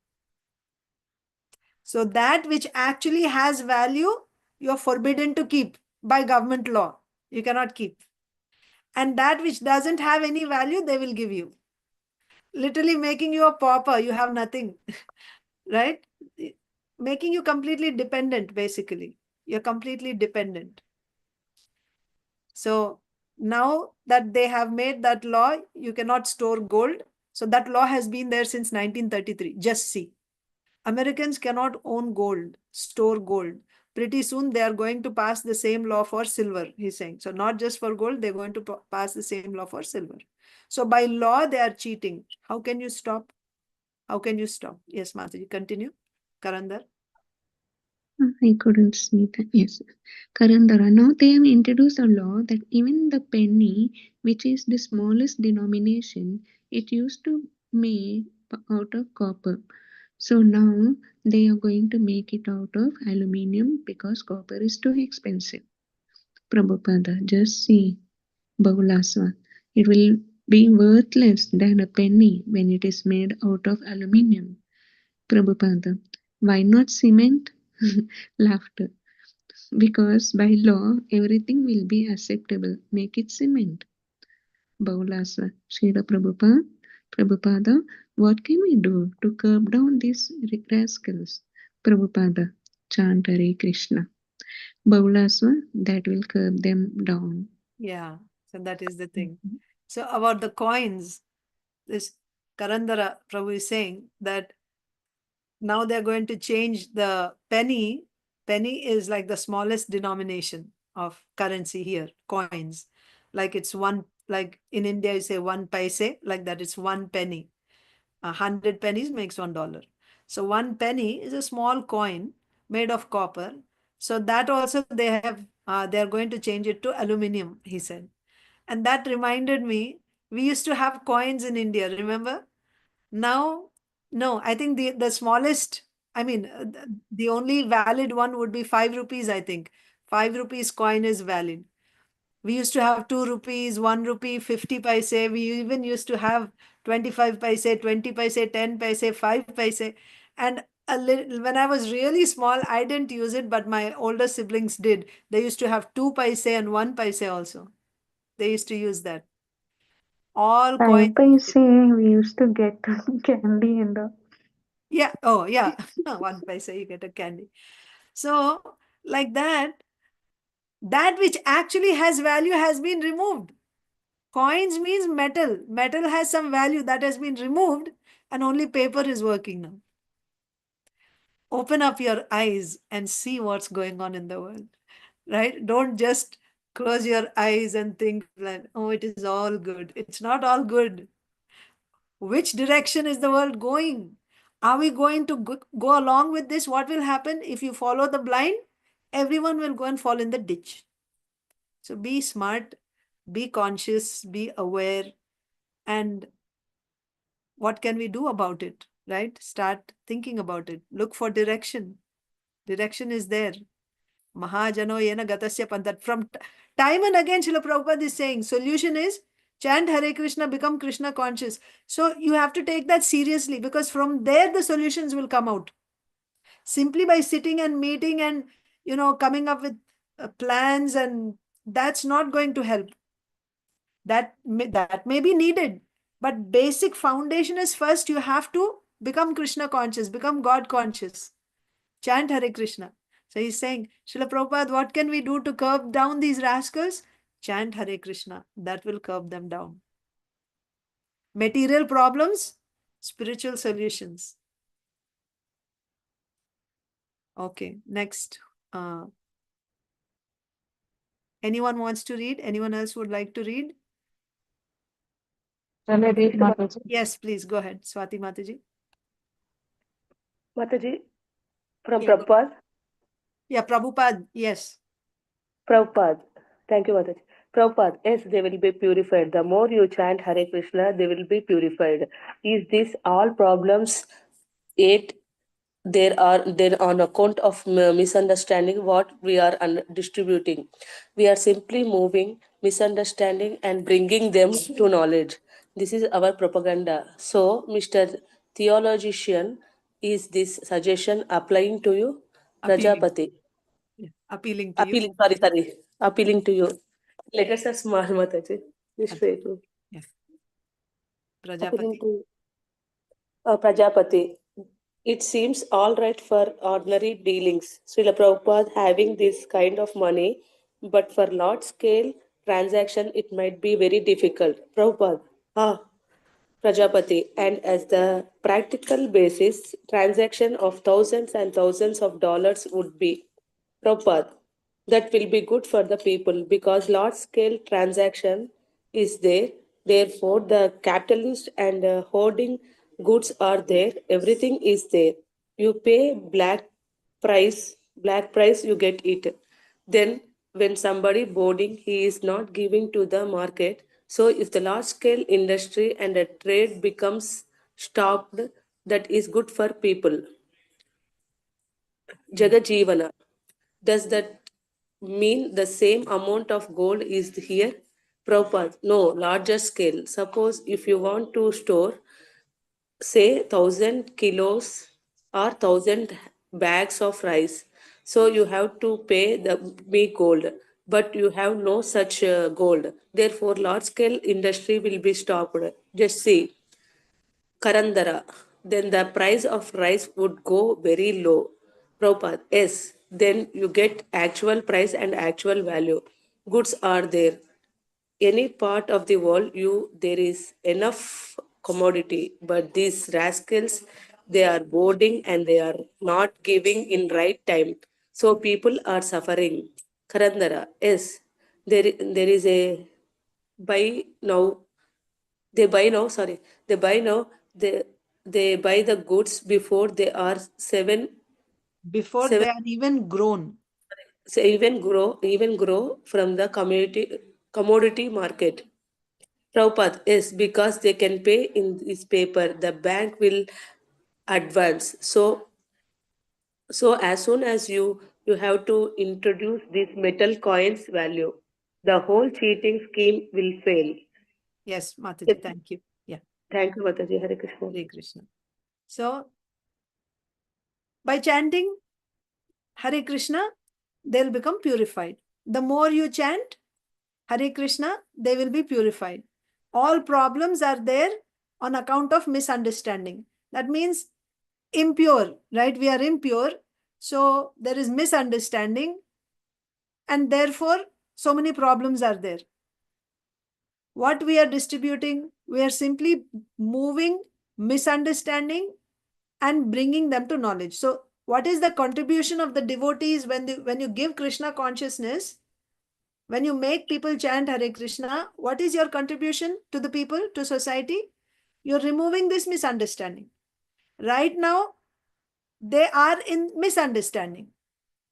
So that which actually has value, you're forbidden to keep by government law. You cannot keep. And that which doesn't have any value, they will give you. Literally making you a pauper. You have nothing, right? Making you completely dependent, basically. You're completely dependent. So now that they have made that law, you cannot store gold. So that law has been there since 1933. Just see. Americans cannot own gold, store gold. Pretty soon they are going to pass the same law for silver, he's saying. So not just for gold, they're going to pass the same law for silver. So by law, they are cheating. How can you stop? How can you stop? Yes, Mataji, continue. Karandar. I couldn't see that. Yes. Karandara. Now they have introduced a law that even the penny, which is the smallest denomination, it used to made out of copper. So now they are going to make it out of aluminium because copper is too expensive. Prabhupada, just see, Bahulaswa. It will be worthless than a penny when it is made out of aluminium. Prabhupada, why not cement? Laughter. Because by law, everything will be acceptable. Make it cement. Bahulaswa. Srila Prabhupada, Prabhupada, what can we do to curb down these rascals? Prabhupada, chant Hare Krishna. Bahulaswa, that will curb them down. Yeah, so that is the thing. So about the coins, this Karandara Prabhu is saying that now they're going to change the penny. Penny is like the smallest denomination of currency here, coins. Like it's one, like in India, you say 1 paise, like that, it's 1 penny. 100 pennies makes $1. So 1 penny is a small coin made of copper. So that also they're going to change it to aluminum, he said. And that reminded me, we used to have coins in India, remember? Now, no, I think the smallest, I mean, the only valid one would be 5 rupees, I think. 5 rupees coin is valid. We used to have 2 rupees, 1 rupee, 50 paise. We even used to have 25 paise, 20 paise, 10 paise, 5 paise. And when I was really small, I didn't use it, but my older siblings did. They used to have 2 paise and 1 paise also. They used to use that. All coins. I say we used to get candy in the Yeah. Oh, yeah. 1 paisa, you get a candy. So, like that, that which actually has value has been removed. Coins means metal. Metal has some value that has been removed, and only paper is working now. Open up your eyes and see what's going on in the world, right? Don't just close your eyes and think that, oh, it is all good. It's not all good. Which direction is the world going? Are we going to go along with this? What will happen if you follow the blind? Everyone will go and fall in the ditch. So be smart, be conscious, be aware, and what can we do about it, right? Start thinking about it. Look for direction. Direction is there. Mahajano yena gatasya pantat. From time and again, Srila Prabhupada is saying, solution is chant Hare Krishna, become Krishna conscious. So you have to take that seriously, because from there the solutions will come out. Simply by sitting and meeting and, coming up with plans, and that's not going to help. That may be needed, but basic foundation is first you have to become Krishna conscious, become God conscious. Chant Hare Krishna. So he's saying, Srila Prabhupada, what can we do to curb down these rascals? Chant Hare Krishna. That will curb them down. Material problems, spiritual solutions. Okay, next. Anyone wants to read? Anyone else would like to read? Shall I read, Mataji? Yes, please go ahead. Swati Mataji. Mataji, from Yeah. Prabhupada. Yeah, Prabhupada. Yes. Prabhupada. Thank you, Mataji. Prabhupada, yes, they will be purified. The more you chant Hare Krishna, they will be purified. Is this all problems? Yet there on account of misunderstanding what we are distributing. We are simply moving misunderstanding and bringing them to knowledge. This is our propaganda. So, Mr. Theologian, is this suggestion applying to you? Appealing. Prajapati. Yeah. Appealing to you. Appealing to you. Letters are small, Mataji. This way too. Yes. Appealing Prajapati. to Prajapati. It seems all right for ordinary dealings. Srila Prabhupada having this kind of money, but for large scale transaction, it might be very difficult. Prabhupada, Prajapati, and as the practical basis, transaction of thousands and thousands of dollars would be. Prabhupada, that will be good for the people because large scale transaction is there. Therefore, the capitalist and hoarding goods are there. Everything is there. You pay black price, you get it. Then, when somebody boarding, he is not giving to the market. So, if the large scale industry and a trade becomes stopped, that is good for people. Jagajivana. Does that mean the same amount of gold is here? Prabhupada, no, larger scale. Suppose if you want to store, say, 1,000 kilos or 1,000 bags of rice, so you have to pay the big gold, but you have no such gold. Therefore, large scale industry will be stopped. Just see, Karandara, then the price of rice would go very low. Prabhupada, yes, then you get actual price and actual value. Goods are there. Any part of the world, there is enough commodity, but these rascals, they are boarding and they are not giving in right time. So people are suffering. Karandara, yes, there is a buy now they buy now they buy the goods before they are Before they are even grown. even grow from the commodity market. Prabhupada, yes, because they can pay in this paper, the bank will advance. So as soon as you have to introduce this metal coins value, the whole cheating scheme will fail. Yes, Mataji, Yes. thank you. Yeah, Thank you, Mataji. Hare Krishna. Hare Krishna. So, by chanting Hare Krishna, they'll become purified. The more you chant Hare Krishna, they will be purified. All problems are there on account of misunderstanding. That means impure, right? We are impure. So there is misunderstanding. And therefore, so many problems are there. What we are distributing, we are simply moving misunderstanding and bringing them to knowledge. So what is the contribution of the devotees when you give Krishna consciousness? When you make people chant Hare Krishna, what is your contribution to the people, to society? You're removing this misunderstanding. Right now, they are in misunderstanding.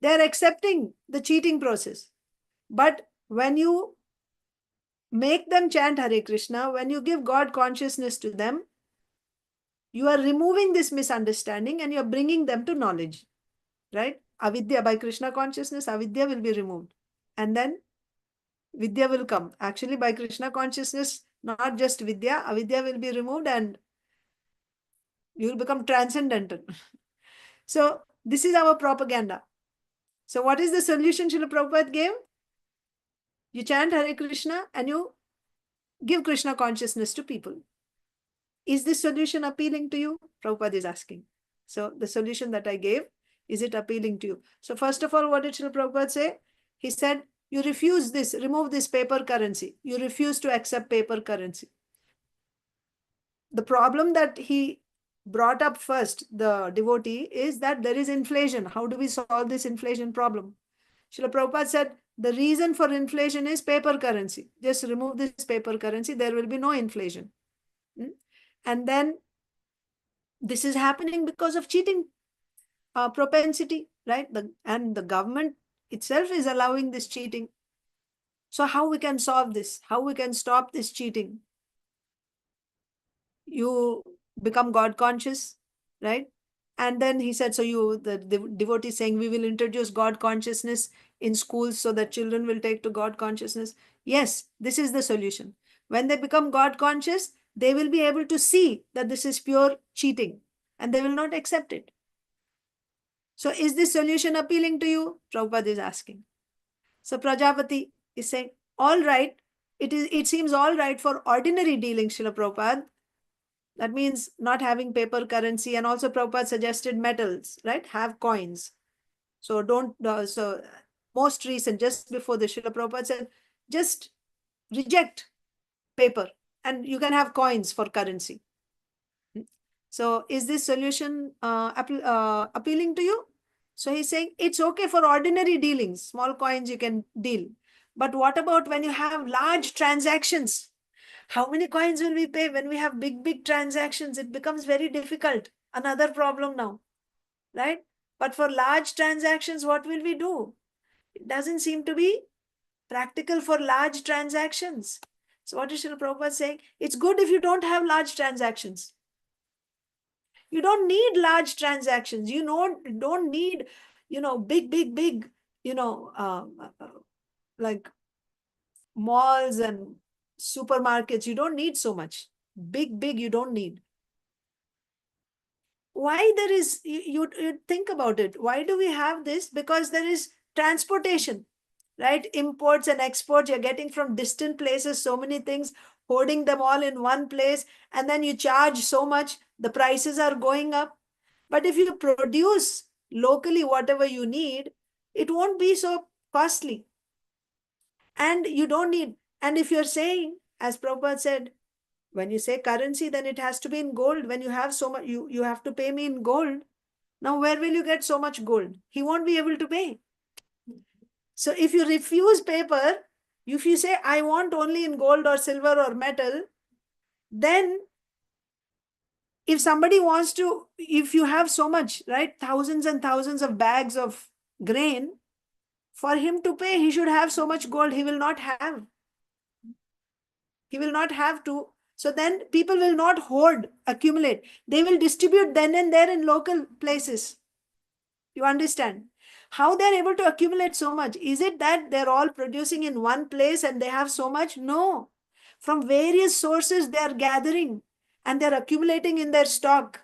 They are accepting the cheating process. But when you make them chant Hare Krishna, when you give God consciousness to them, you are removing this misunderstanding and you're bringing them to knowledge, right? Avidya, by Krishna consciousness, avidya will be removed. And then vidya will come. Actually, by Krishna consciousness, not just vidya, avidya will be removed and you will become transcendental. So this is our propaganda. So what is the solution Srila Prabhupada gave? You chant Hare Krishna and you give Krishna consciousness to people. Is this solution appealing to you? Prabhupada is asking. So the solution that I gave, is it appealing to you? So first of all, what did Srila Prabhupada say? He said, you refuse this, remove this paper currency. You refuse to accept paper currency. The problem that he brought up first, the devotee, is that there is inflation. How do we solve this inflation problem? Srila Prabhupada said, the reason for inflation is paper currency. Just remove this paper currency, there will be no inflation. And then this is happening because of cheating propensity, right? And the government itself is allowing this cheating. So how we can solve this? How we can stop this cheating? You become God conscious, right? And then he said, so the devotee saying, we will introduce God consciousness in schools so that children will take to God consciousness. Yes, this is the solution. When they become God conscious, they will be able to see that this is pure cheating and they will not accept it. So is this solution appealing to you? Prabhupada is asking. So Prajapati is saying, all right, it seems all right for ordinary dealing, Srila Prabhupada. That means not having paper currency, and also Prabhupada suggested metals, right? Have coins. So don't, so most recent, just before the Srila Prabhupada said, just reject paper and you can have coins for currency. So is this solution appealing to you? So he's saying it's okay for ordinary dealings, small coins you can deal. But what about when you have large transactions? How many coins will we pay when we have big transactions? It becomes very difficult. Another problem now, right? But for large transactions, what will we do? It doesn't seem to be practical for large transactions. So what is Srila Prabhupada saying? It's good if you don't have large transactions. You don't need large transactions. You don't need, big, like malls and supermarkets. You don't need so much. Big, you don't need. Why there is, you think about it. Why do we have this? Because there is transportation, right? Imports and exports, you're getting from distant places, so many things, hoarding them all in one place, and then you charge so much, the prices are going up. But if you produce locally whatever you need, it won't be so costly. And you don't need, and if you're saying, as Prabhupada said, when you say currency, then it has to be in gold. When you have so much, you have to pay me in gold. Now, where will you get so much gold? He won't be able to pay. So if you refuse paper, if you say, I want only in gold or silver or metal, then if somebody wants to, if you have so much, right, thousands and thousands of bags of grain, for him to pay, he should have so much gold. He will not have. He will not have to. So then people will not hoard, accumulate. They will distribute then and there in local places. You understand? How they're able to accumulate so much? Is it that they're all producing in one place and they have so much? No. From various sources, they're gathering and they're accumulating in their stock.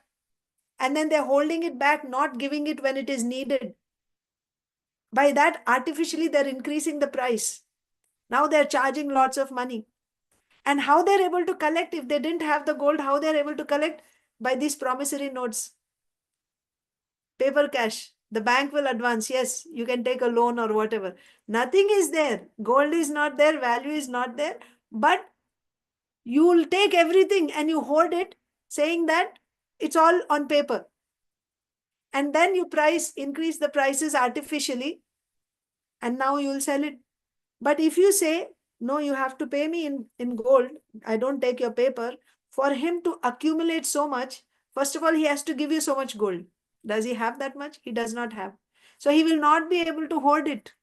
And then they're holding it back, not giving it when it is needed. By that, artificially, they're increasing the price. Now they're charging lots of money. And how they're able to collect, if they didn't have the gold, how they're able to collect? By these promissory notes. paper cash. The bank will advance. Yes, you can take a loan or whatever. Nothing is there. Gold is not there. Value is not there. But you will take everything and you hoard it, saying that it's all on paper. And then you increase the prices artificially, and now you will sell it. But if you say, no, you have to pay me in gold, I don't take your paper, for him to accumulate so much, first of all, he has to give you so much gold. Does he have that much? He does not have. So he will not be able to hoard it.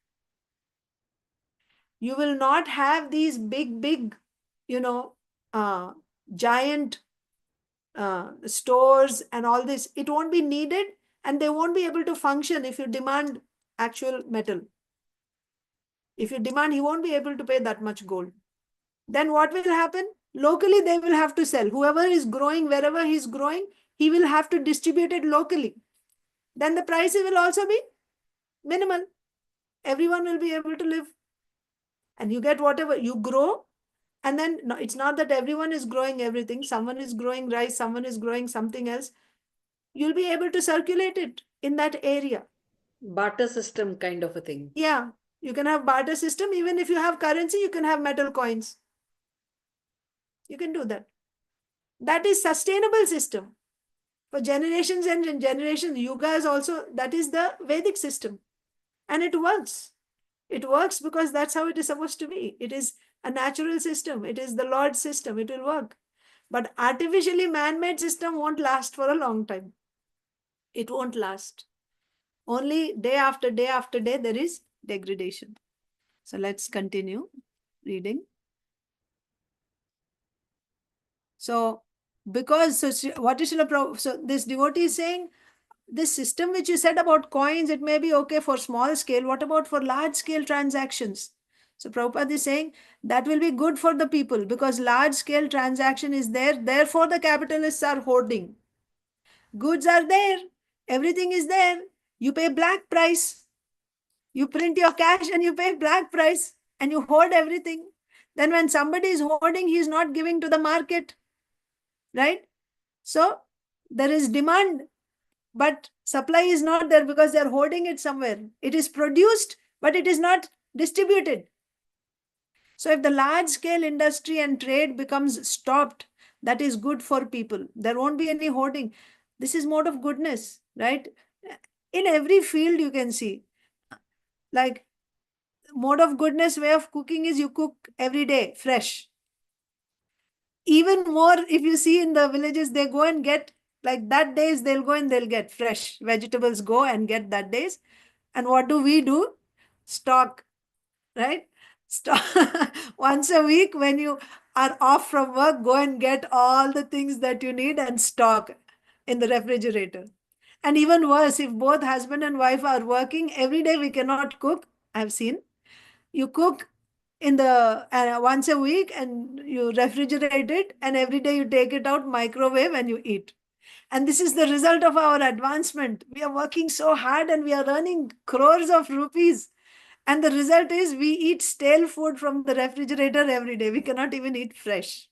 You will not have these big, giant stores and all this. It won't be needed, and they won't be able to function if you demand actual metal. If you demand, he won't be able to pay that much gold. Then what will happen? Locally, they will have to sell. Whoever is growing, wherever he's growing, he will have to distribute it locally. Then the price will also be minimal. Everyone will be able to live. And you get whatever you grow. And then no, it's not that everyone is growing everything. Someone is growing rice, someone is growing something else. You'll be able to circulate it in that area. Barter system kind of a thing. Yeah, you can have barter system. Even if you have currency, you can have metal coins. You can do that. That is sustainable system. For generations and generations, Yuga is also, that is the Vedic system. And it works. It works because that's how it is supposed to be. It is a natural system. It is the Lord's system. It will work. But artificially man-made system won't last for a long time. It won't last. Only day after day after day, there is degradation. So let's continue reading. So, because, what is so this devotee is saying, this system which you said about coins, it may be okay for small scale. What about for large scale transactions? So Prabhupada is saying that will be good for the people because large scale transaction is there. Therefore, the capitalists are hoarding. Goods are there. Everything is there. You pay black price. You print your cash and you pay black price and you hoard everything. Then when somebody is hoarding, he is not giving to the market. Right? So there is demand, but supply is not there because they are hoarding it somewhere. It is produced, but it is not distributed. So if the large scale industry and trade becomes stopped, that is good for people. There won't be any hoarding. This is mode of goodness, right? In every field you can see. Like mode of goodness way of cooking is you cook every day fresh. Even more, if you see in the villages, they go and get, like that days, they'll go and they'll get fresh vegetables, go and get that days. And what do we do? Stock, right? Stock. Once a week when you are off from work, go and get all the things that you need and stock in the refrigerator. And even worse, if both husband and wife are working, every day we cannot cook. I've seen. You cook in the once a week and you refrigerate it, and every day you take it out, microwave, and you eat. And this is the result of our advancement. We are working so hard and we are earning crores of rupees. And the result is we eat stale food from the refrigerator every day. We cannot even eat fresh.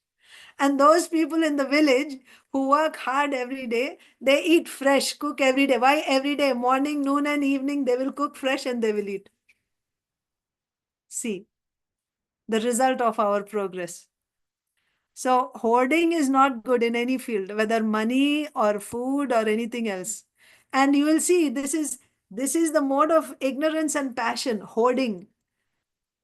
And those people in the village who work hard every day, they eat fresh, cook every day. Why every day? Morning, noon, and evening, they will cook fresh and they will eat. See the result of our progress. So hoarding is not good in any field, whether money or food or anything else. And you will see this is the mode of ignorance and passion, hoarding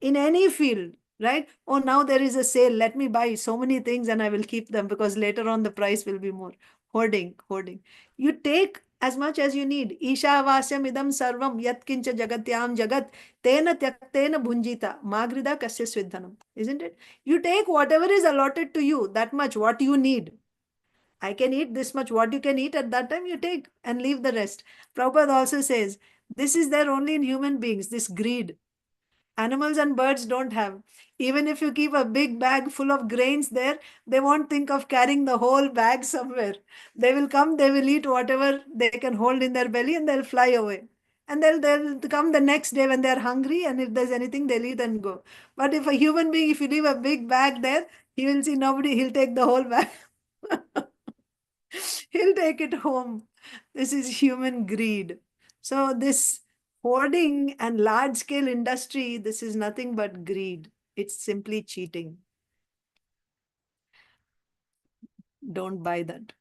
in any field, right? Oh, now there is a sale. Let me buy so many things and I will keep them because later on the price will be more. Hoarding. You take as much as you need. Ishavasyam idam sarvam yat kincha jagatyam jagat tena tyaktena bhunjita magrida kasya svidhanam. Isn't it? You take whatever is allotted to you, that much, what you need. I can eat this much, what you can eat at that time, you take and leave the rest. Prabhupada also says, this is there only in human beings, this greed. Animals and birds don't have. Even if you keep a big bag full of grains there, they won't think of carrying the whole bag somewhere. They will come, they will eat whatever they can hold in their belly and they'll fly away. And they'll come the next day when they're hungry, and if there's anything, they'll eat and go. But if a human being, if you leave a big bag there, he will see nobody, he'll take the whole bag. He'll take it home. This is human greed. So this hoarding and large scale industry, this is nothing but greed. It's simply cheating. Don't buy that.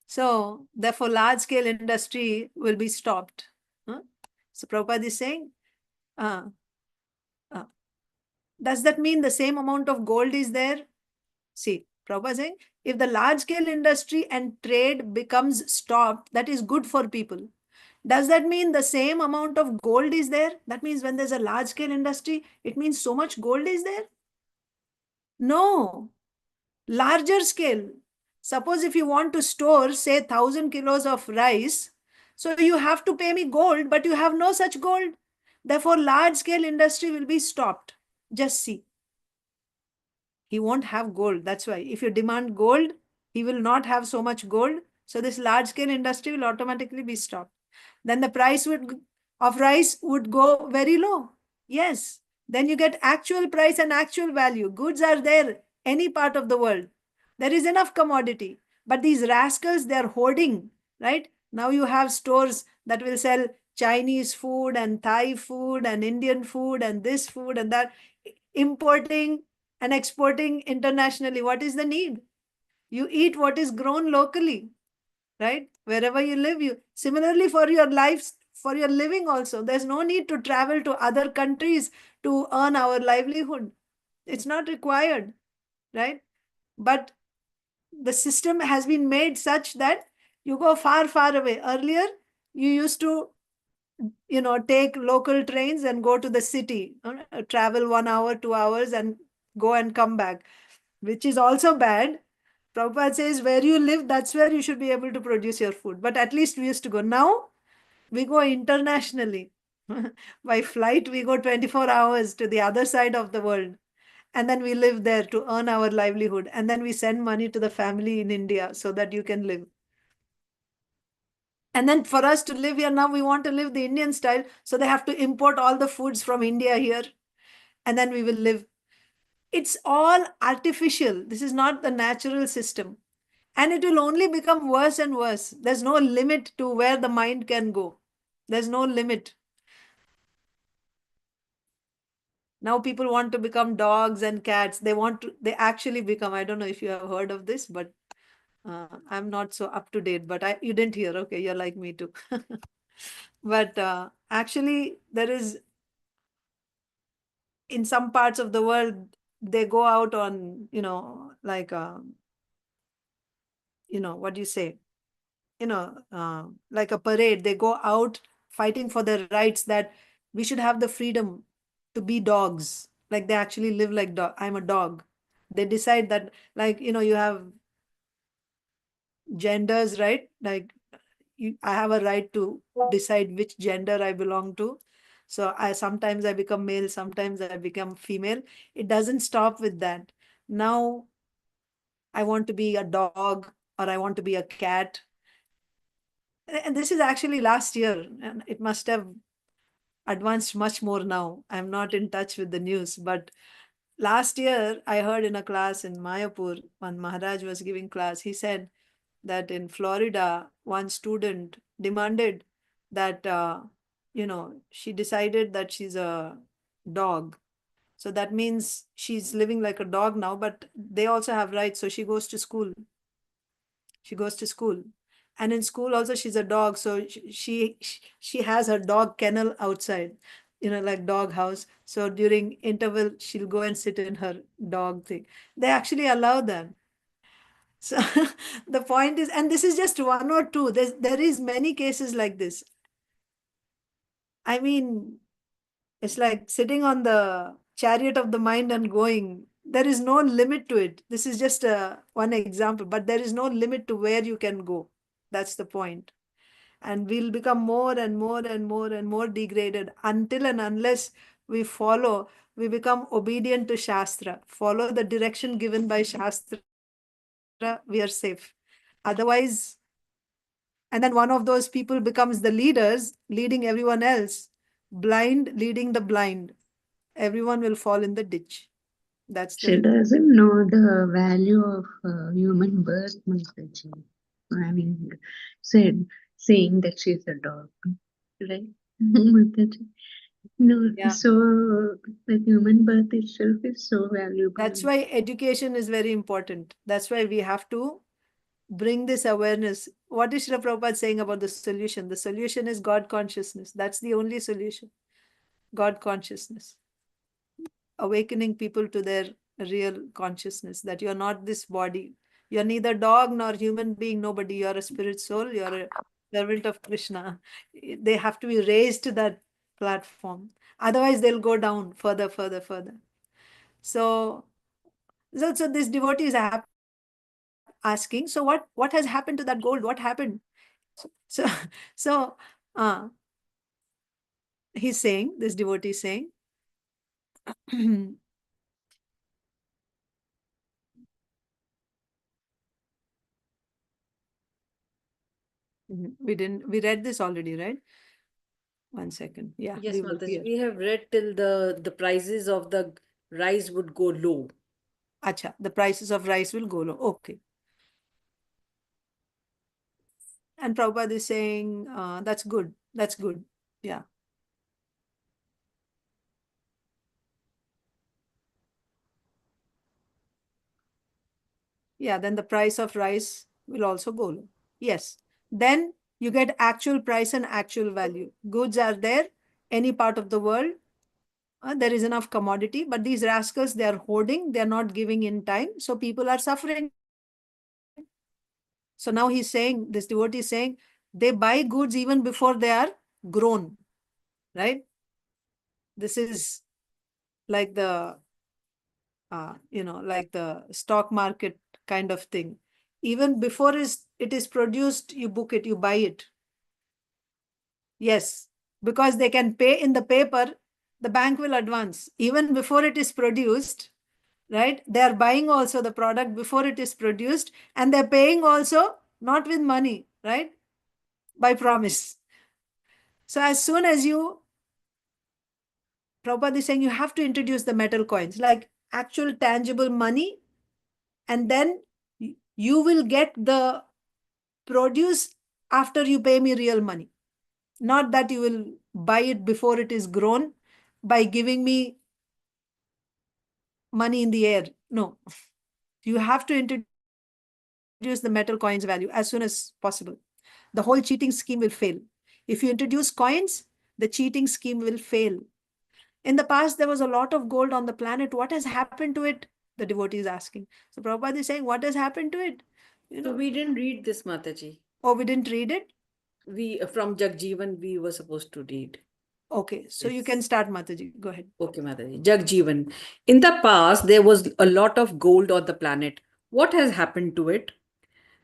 So therefore, large scale industry will be stopped. Huh? So Prabhupada is saying, uh, uh, does that mean the same amount of gold is there? See, Prabhupada is saying, if the large scale industry and trade becomes stopped, that is good for people. Does that mean the same amount of gold is there? That means when there's a large scale industry, it means so much gold is there? No, larger scale. Suppose if you want to store, say, 1,000 kilos of rice, so you have to pay me gold, but you have no such gold. Therefore, large scale industry will be stopped. Just see. He won't have gold. That's why if you demand gold, he will not have so much gold. So this large scale industry will automatically be stopped. Then the price of rice would go very low. Yes. Then you get actual price and actual value. Goods are there any part of the world. There is enough commodity. But these rascals, they are hoarding, right? Now you have stores that will sell Chinese food and Thai food and Indian food and this food and that, importing and exporting internationally. What is the need? You eat what is grown locally, right? Wherever you live, you similarly for your lives, for your living also. There's no need to travel to other countries to earn our livelihood. It's not required, right? But the system has been made such that you go far, far away. Earlier, you used to take local trains and go to the city, travel 1 hour, 2 hours, and go and come back, which is also bad. Prabhupada says where you live, that's where you should be able to produce your food. But at least we used to go. Now we go internationally. By flight, we go 24 hours to the other side of the world. And then we live there to earn our livelihood. And then we send money to the family in India so that you can live. And then for us to live here now, we want to live the Indian style. So they have to import all the foods from India here. And then we will live. It's all artificial. This is not the natural system. And it will only become worse and worse. There's no limit to where the mind can go. There's no limit. Now people want to become dogs and cats. They actually become, I don't know if you have heard of this, but I'm not so up to date, but you didn't hear. Okay, you're like me too. But actually, there is, in some parts of the world, they go out on, like, what do you say? Like a parade. They go out fighting for their rights that we should have the freedom to be dogs. Like they actually live like dog. I'm a dog. They decide that, like, you have genders, right? Like I have a right to decide which gender I belong to. So sometimes I become male, sometimes I become female. It doesn't stop with that. Now I want to be a dog or I want to be a cat. And this is actually last year, and it must have advanced much more now. I'm not in touch with the news, but last year I heard in a class in Mayapur, when Maharaj was giving class, he said that in Florida, one student demanded that, she decided that she's a dog. So that means she's living like a dog now, but they also have rights. So she goes to school. She goes to school. And in school also she's a dog. So she has her dog kennel outside, like dog house. So during interval, she'll go and sit in her dog thing. They actually allow that. So the point is, and this is just one or two. There is many cases like this. I mean, it's like sitting on the chariot of the mind and going. There is no limit to it. This is just one example, but there is no limit to where you can go. That's the point. And we'll become more and more and more and more degraded until and unless we become obedient to Shastra, follow the direction given by Shastra, we are safe. Otherwise, and then one of those people becomes the leaders, leading everyone else, blind leading the blind. Everyone will fall in the ditch. That's She the doesn't know the value of human birth, Mataji. I mean, saying that she's a dog, right? Mataji. No, yeah. so the human birth itself is so valuable. That's why education is very important. That's why we have to bring this awareness. What is Srila Prabhupada saying about the solution? The solution is God consciousness. That's the only solution. God consciousness. Awakening people to their real consciousness, that you're not this body. You're neither dog nor human being, nobody. You're a spirit soul. You're a servant of Krishna. They have to be raised to that platform. Otherwise, they'll go down further, further, further. So this devotee is asking, so what has happened to that gold? What happened? So, so he's saying, this devotee is saying, we read this already, right? 1 second. Yeah. Yes, we were Mataji, here. we have read till the prices of the rice would go low. Acha, the prices of rice will go low. Okay. And Prabhupada is saying, that's good. That's good. Yeah. Yeah, then the price of rice will also go low. Yes. Then you get actual price and actual value. Goods are there, any part of the world. There is enough commodity, but these rascals, they are hoarding, they are not giving in time. So people are suffering. So now he's saying, this devotee is saying, they buy goods even before they are grown, right? This is like the, like the stock market kind of thing. Even before it is produced, you book it, you buy it. Yes, because they can pay in the paper, the bank will advance. Even before it is produced, right? They are buying also the product before it is produced, and they're paying also not with money, right? By promise. So as soon as Prabhupada is saying you have to introduce the metal coins, like actual tangible money, and then you will get the produce after you pay me real money. Not that you will buy it before it is grown by giving me money in the air. No, you have to introduce the metal coins value as soon as possible. The whole cheating scheme will fail. If you introduce coins, the cheating scheme will fail. In the past, there was a lot of gold on the planet. What has happened to it? The devotee is asking. So Prabhupada is saying, what has happened to it? So we didn't read this, Mataji. Oh, we didn't read it? We from Jagjeevan we were supposed to read. Okay, so you Yes. can start, Mataji. Go ahead. Okay, Mataji. Jagjeevan. In the past, there was a lot of gold on the planet. What has happened to it?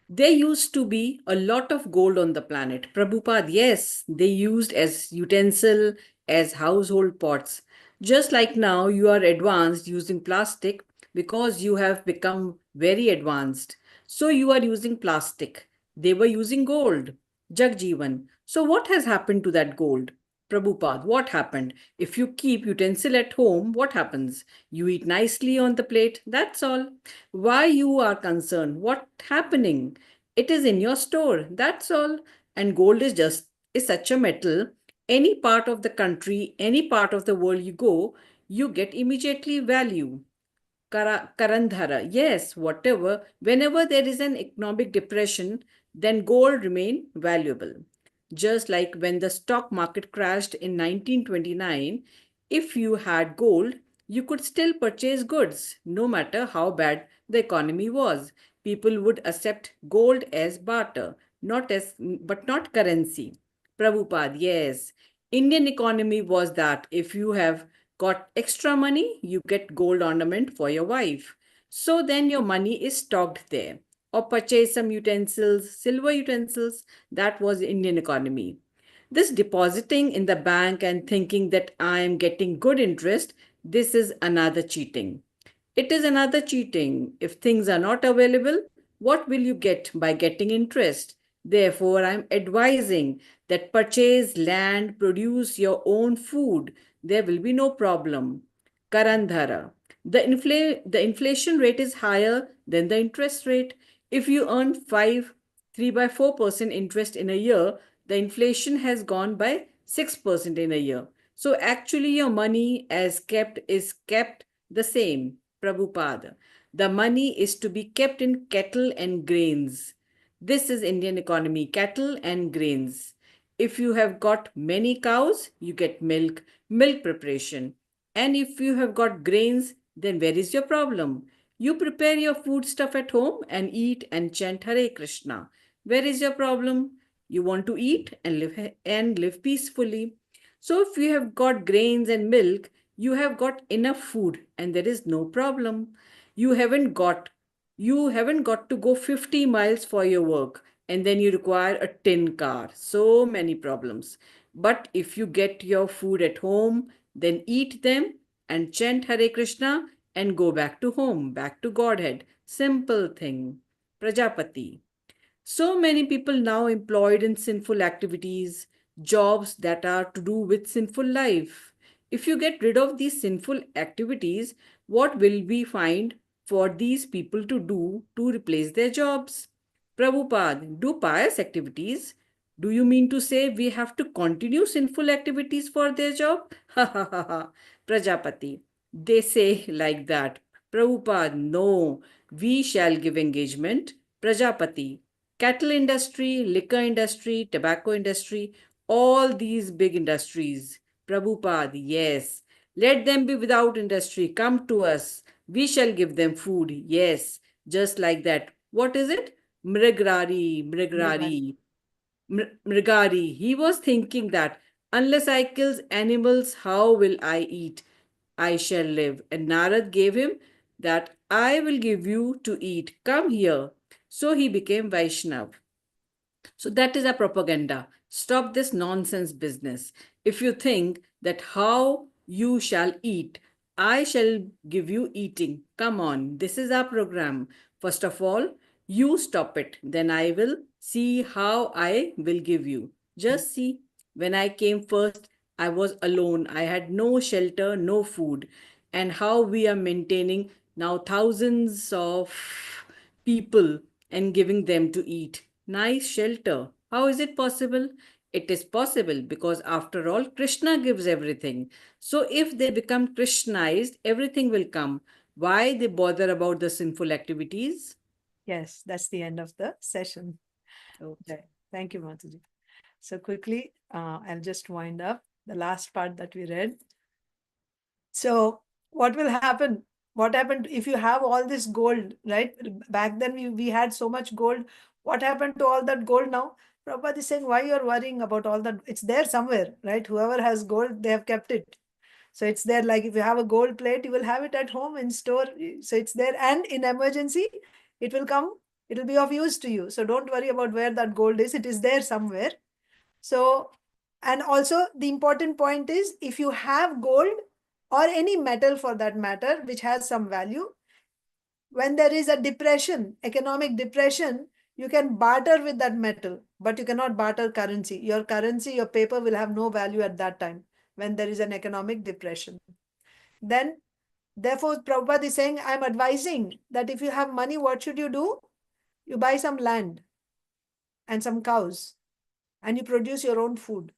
There used to be a lot of gold on the planet. Prabhupada, yes, they used as utensil, as household pots. Just like now, you are advanced using plastic because you have become very advanced. So you are using plastic. They were using gold. Jagjeevan. So what has happened to that gold? Prabhupada, what happened? If you keep utensil at home, what happens? You eat nicely on the plate, that's all. Why you are concerned? What happening? It is in your store, that's all. And gold is such a metal. Any part of the country, any part of the world you go, you get immediately value. Karandhara, yes, whatever. Whenever there is an economic depression, then gold remain valuable. Just like when the stock market crashed in 1929, if you had gold, you could still purchase goods, no matter how bad the economy was. People would accept gold as barter, but not currency. Prabhupada, yes. Indian economy was that if you have got extra money, you get gold ornament for your wife. So then your money is stocked there. Or purchase some utensils, silver utensils. That was Indian economy. This depositing in the bank and thinking that I am getting good interest, this is another cheating. It is another cheating. If things are not available, what will you get by getting interest? Therefore, I am advising that purchase land, produce your own food. There will be no problem. Karandhara. The inflation rate is higher than the interest rate. If you earn 3 by 4% interest in a year, the inflation has gone by 6% in a year. So actually your money is kept the same, Prabhupada. The money is to be kept in cattle and grains. This is Indian economy, cattle and grains. If you have got many cows, you get milk preparation. And if you have got grains, then where is your problem? You prepare your food stuff at home and eat and chant Hare Krishna. Where is your problem? You want to eat and live peacefully. So if you have got grains and milk, you have got enough food and there is no problem. You haven't got to go 50 miles for your work and then you require a tin car. So many problems. But if you get your food at home, then eat them and chant Hare Krishna and go back to home, back to Godhead. Simple thing. Prajapati. So many people now employed in sinful activities, jobs that are to do with sinful life. If you get rid of these sinful activities, what will we find for these people to do to replace their jobs? Prabhupada, do pious activities. Do you mean to say we have to continue sinful activities for their job? Ha ha ha ha. Prajapati, they say like that. Prabhupada, no, we shall give engagement. Prajapati, cattle industry, liquor industry, tobacco industry, all these big industries. Prabhupada, yes. Let them be without industry. Come to us. We shall give them food. Yes. Just like that. What is it? Mrigrari. Mrigari. He was thinking that unless I kills animals, how will I eat? I shall live. And Narad gave him that I will give you to eat. Come here. So he became Vaishnav. So that is a propaganda. Stop this nonsense business. If you think that how you shall eat, I shall give you eating. Come on, this is our program. First of all, you stop it. Then I will see how I will give you. Just see, when I came first, I was alone. I had no shelter, no food. And how we are maintaining now thousands of people and giving them to eat. Nice shelter. How is it possible? It is possible because, after all, Krishna gives everything. So, if they become Krishnized, everything will come. Why they bother about the sinful activities? Yes, that's the end of the session. Okay. Thank you, Mataji. So quickly, I'll just wind up the last part that we read. So what will happen? What happened if you have all this gold, right? Back then we had so much gold. What happened to all that gold now? Prabhupada is saying, why you're worrying about all that? It's there somewhere, right? Whoever has gold, they have kept it. So it's there, like if you have a gold plate, you will have it at home in store. So it's there. And in emergency, it will come, it will be of use to you. So don't worry about where that gold is. It is there somewhere. So, and also the important point is, if you have gold or any metal for that matter, which has some value, when there is a depression, economic depression, you can barter with that metal, but you cannot barter currency. Your currency, your paper will have no value at that time when there is an economic depression. Then, therefore, Prabhupada is saying, I'm advising that if you have money, what should you do? You buy some land and some cows and you produce your own food.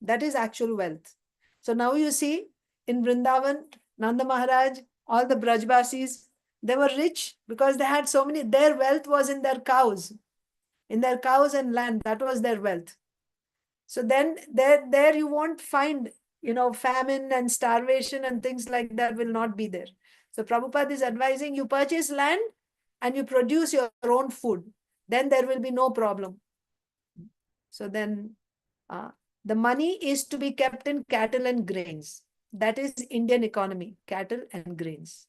That is actual wealth. So now you see in Vrindavan, Nanda Maharaj, all the Brajbasis, they were rich because they had so many, their wealth was in their cows and land. That was their wealth. So then there you won't find, famine and starvation and things like that will not be there. So Prabhupada is advising you purchase land and you produce your own food. Then there will be no problem. So then the money is to be kept in cattle and grains. That is Indian economy, cattle and grains.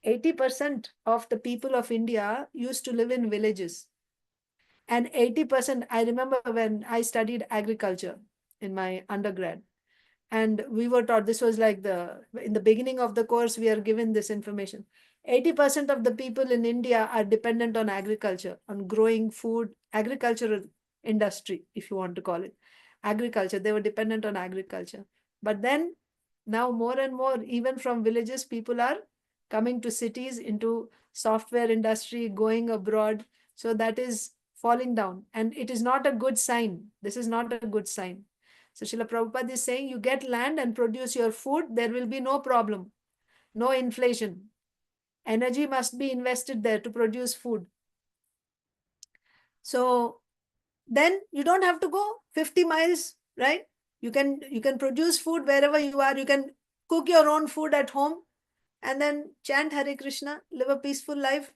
80% of the people of India used to live in villages. And 80%, I remember when I studied agriculture in my undergrad, and we were taught, this was like in the beginning of the course, we are given this information. 80% of the people in India are dependent on agriculture, on growing food, agricultural industry, if you want to call it. Agriculture, they were dependent on agriculture. But then Now more and more, even from villages, people are coming to cities, into software industry, going abroad. So that is falling down. And it is not a good sign. This is not a good sign. So Srila Prabhupada is saying, you get land and produce your food, there will be no problem, no inflation. Energy must be invested there to produce food. So then you don't have to go 50 miles, right? You can produce food wherever you are. You can cook your own food at home and then chant Hare Krishna, live a peaceful life,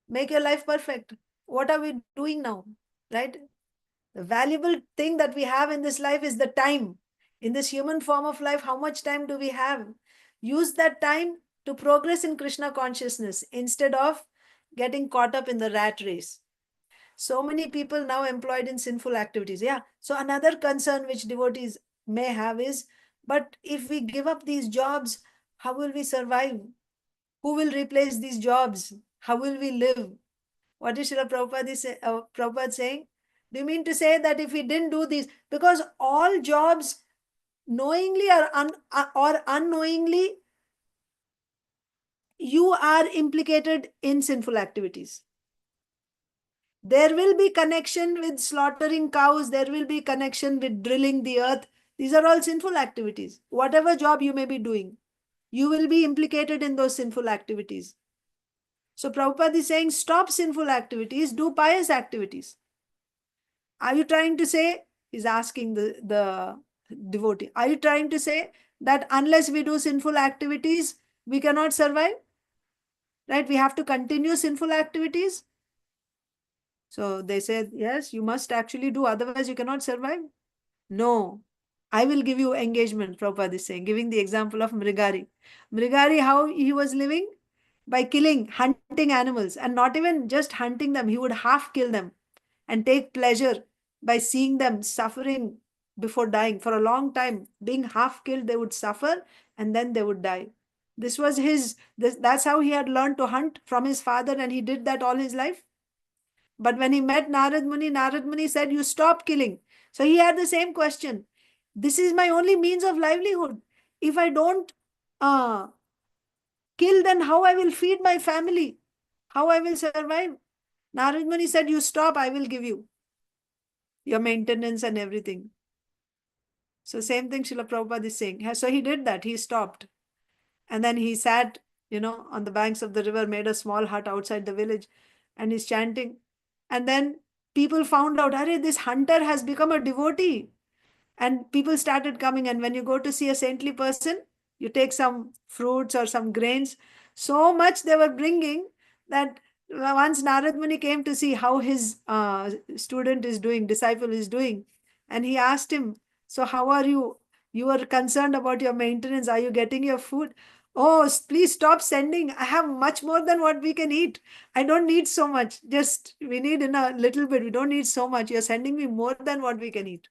make your life perfect. What are we doing now, right? The valuable thing that we have in this life is the time. In this human form of life, how much time do we have? Use that time to progress in Krishna consciousness instead of getting caught up in the rat race. So many people now employed in sinful activities. Yeah. So another concern which devotees may have is, but if we give up these jobs, how will we survive? Who will replace these jobs? How will we live? What is Srila Prabhupada saying? Do you mean to say that if we didn't do these, because all jobs, knowingly or unknowingly, you are implicated in sinful activities. There will be connection with slaughtering cows. There will be connection with drilling the earth. These are all sinful activities. Whatever job you may be doing, you will be implicated in those sinful activities. So Prabhupada is saying, stop sinful activities, do pious activities. Are you trying to say, he's asking the devotee, are you trying to say that unless we do sinful activities, we cannot survive? Right? We have to continue sinful activities. So they said, yes, you must actually do, otherwise you cannot survive. No, I will give you engagement, Prabhupada is saying, giving the example of Mrigari. Mrigari, how he was living? By killing, hunting animals, and not even just hunting them, he would half kill them and take pleasure by seeing them suffering before dying. For a long time, being half killed, they would suffer and then they would die. This was that's how he had learned to hunt from his father, and he did that all his life. But when he met Narad Muni said, you stop killing. So he had the same question. This is my only means of livelihood. If I don't kill, then how I will feed my family? How I will survive? Narad Muni said, you stop, I will give you your maintenance and everything. So same thing Srila Prabhupada is saying. So he did that. He stopped. And then he sat, on the banks of the river, made a small hut outside the village, and he's chanting. And then people found out, Arey, this hunter has become a devotee. And people started coming. And when you go to see a saintly person, you take some fruits or some grains. So much they were bringing that once Narad Muni came to see how his student is doing, disciple is doing, and he asked him, so how are you? You are concerned about your maintenance. Are you getting your food? Oh, please stop sending. I have much more than what we can eat. I don't need so much. Just we need in a little bit. We don't need so much. You're sending me more than what we can eat.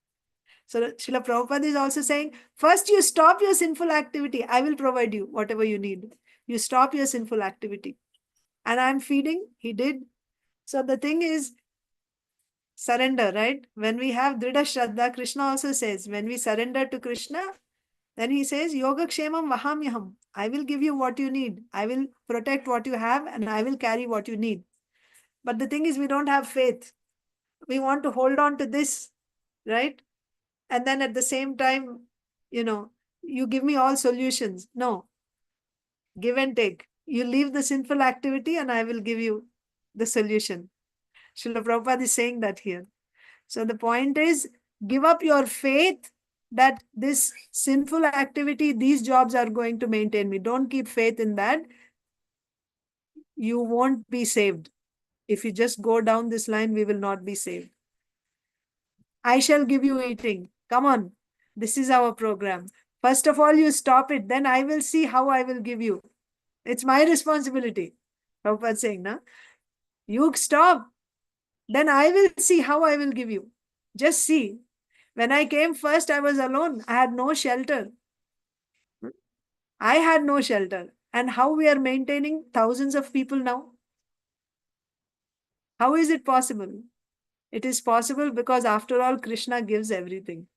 So Srila Prabhupada is also saying, first you stop your sinful activity. I will provide you whatever you need. You stop your sinful activity. And I'm feeding. He did. So the thing is, surrender, right? When we have Dhrida Shraddha, Krishna also says, when we surrender to Krishna, then he says, Yoga Kshemam Vahamyaham. I will give you what you need. I will protect what you have, and I will carry what you need. But the thing is, we don't have faith. We want to hold on to this, right? And then at the same time, you give me all solutions. No, give and take. You leave the sinful activity and I will give you the solution. Srila Prabhupada is saying that here. So the point is, give up your faith that this sinful activity, these jobs are going to maintain me. Don't keep faith in that. You won't be saved. If you just go down this line, we will not be saved. I shall give you eating. Come on. This is our program. First of all, you stop it. Then I will see how I will give you. It's my responsibility. Prabhupada saying, na? You stop. Then I will see how I will give you. Just see. When I came first, I was alone. I had no shelter. I had no shelter. And how we are maintaining thousands of people now? How is it possible? It is possible because after all, Krishna gives everything.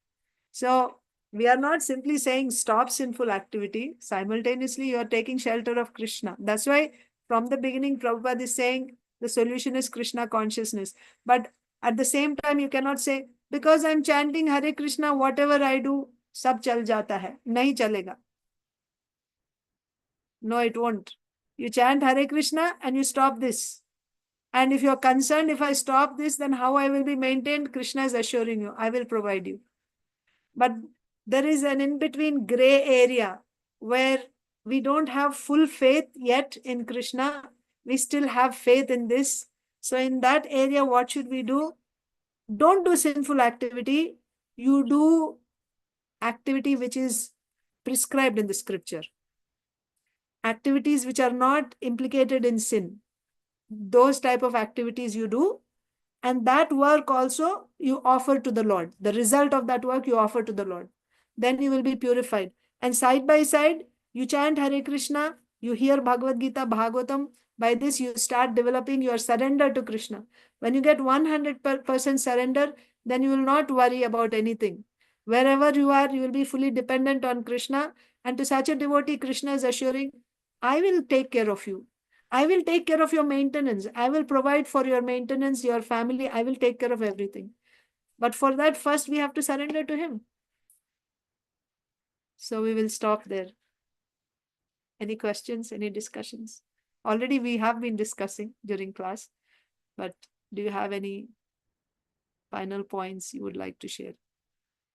So We are not simply saying stop sinful activity. Simultaneously, you are taking shelter of Krishna. That's why from the beginning, Prabhupada is saying the solution is Krishna consciousness. But at the same time, you cannot say, because I'm chanting Hare Krishna, whatever I do, sab chal jata hai. Nahi chalega. No, it won't. You chant Hare Krishna and you stop this. And if you're concerned, if I stop this, then how I will be maintained? Krishna is assuring you, I will provide you. But there is an in-between gray area where we don't have full faith yet in Krishna. We still have faith in this. So in that area, what should we do? Don't do sinful activity. You do activity which is prescribed in the scripture. Activities which are not implicated in sin. Those type of activities you do. And that work also you offer to the Lord. The result of that work you offer to the Lord. Then you will be purified. And side by side, you chant Hare Krishna, you hear Bhagavad Gita, Bhagavatam. By this, you start developing your surrender to Krishna. When you get 100% surrender, then you will not worry about anything. Wherever you are, you will be fully dependent on Krishna. And to such a devotee, Krishna is assuring, I will take care of you. I will take care of your maintenance. I will provide for your maintenance, your family. I will take care of everything. But for that, first we have to surrender to him. So we will stop there. Any questions, any discussions? Already we have been discussing during class, but do you have any final points you would like to share?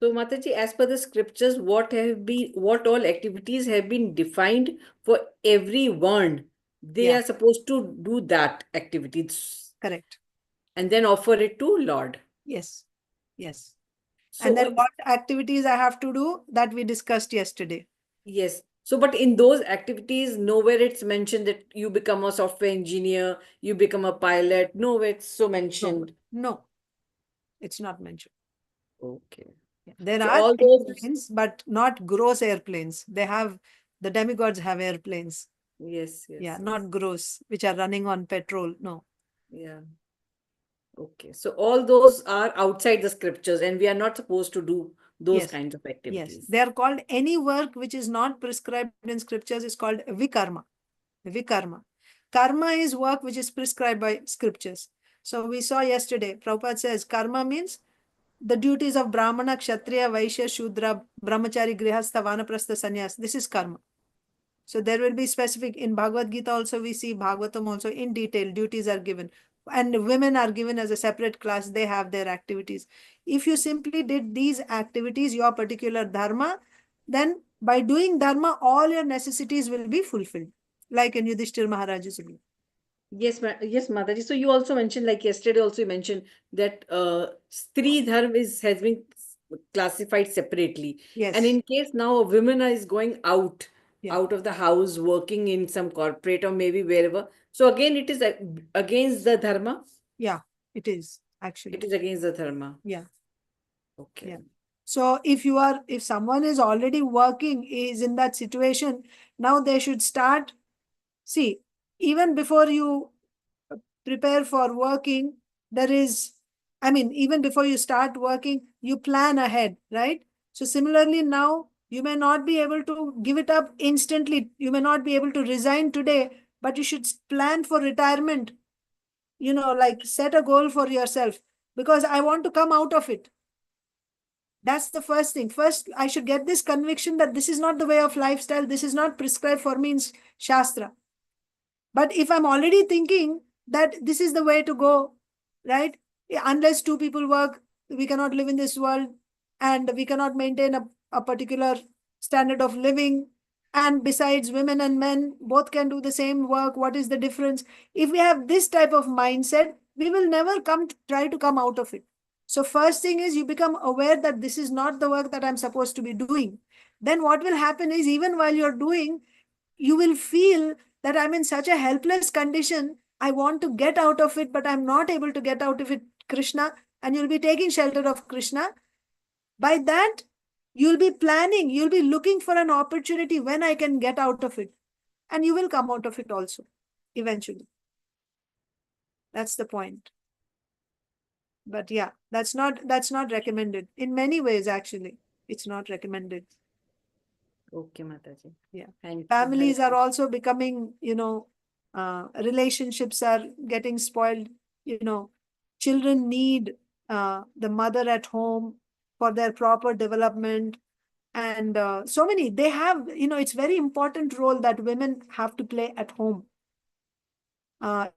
So, Mataji, as per the scriptures, what all activities have been defined for everyone? They Yeah. are supposed to do that activities Correct. and then offer it to Lord. Yes. Yes. So, And then what activities I have to do that we discussed yesterday. yes. So, but in those activities, nowhere it's mentioned that you become a software engineer, you become a pilot. Nowhere it's so mentioned. No, it's not mentioned. Okay. Yeah. There So are all those, airplanes, but not gross airplanes. They have, the demigods have airplanes. yes, yes. Yeah, yes. not gross, which are running on petrol. No. Yeah. Okay. So all those are outside the scriptures, and we are not supposed to do those Yes. kinds of Yes. activities. They are called, any work which is not prescribed in scriptures is called vikarma. Vikarma. Karma is work which is prescribed by scriptures. So we saw yesterday, Prabhupada says karma means the duties of Brahmana, Kshatriya, Vaishya, Shudra, Brahmachari, Grihastha, Vanaprastha, Sannyas. This is karma. So there will be specific, in Bhagavad Gita also we see, Bhagavatam also in detail, duties are given. And women are given as a separate class, they have their activities. If you simply did these activities, your particular dharma, then by doing dharma, all your necessities will be fulfilled. Like in Yudhishthir Maharaj's rule. Yes, yes, Mataji. So you also mentioned, like yesterday, also you mentioned that Stri Dharma has been classified separately. Yes. And in case now a woman is going out Yeah. out of the house, working in some corporate or maybe wherever. So again, it is against the dharma. Yeah, it is actually. It is against the dharma. Yeah. Okay. Yeah. So if someone is already working, is in that situation, now they should start. See, even before you prepare for working, even before you start working, you plan ahead, right? So similarly, now you may not be able to give it up instantly. You may not be able to resign today, but you should plan for retirement. Like set a goal for yourself, because I want to come out of it. That's the first thing. First, I should get this conviction that this is not the way of lifestyle. This is not prescribed for me in Shastra. But if I'm already thinking that this is the way to go, right? Unless two people work, we cannot live in this world, and we cannot maintain a particular standard of living. And besides, women and men both can do the same work. What is the difference? If we have this type of mindset, we will never try to come out of it. So first thing is you become aware that this is not the work that I'm supposed to be doing. Then what will happen is, even while you're doing, you will feel that I'm in such a helpless condition. I want to get out of it, but I'm not able to get out of it, Krishna. And you'll be taking shelter of Krishna. By that, you'll be planning, you'll be looking for an opportunity when I can get out of it. And you will come out of it also, eventually. That's the point. But yeah, that's not recommended in many ways, actually. It's not recommended. Okay, Mataji. Yeah. Thank you. Families Hare are also becoming, relationships are getting spoiled. Children need the mother at home for their proper development. And so many, they have, it's very important role that women have to play at home.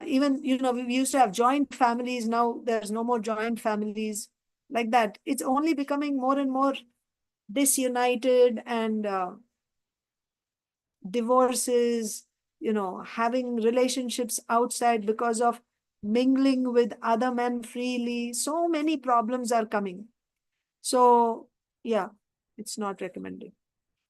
Even, we used to have joint families. Now there's no more joint families like that. It's only becoming more and more disunited, and divorces, having relationships outside because of mingling with other men freely. So many problems are coming. So, yeah, it's not recommended.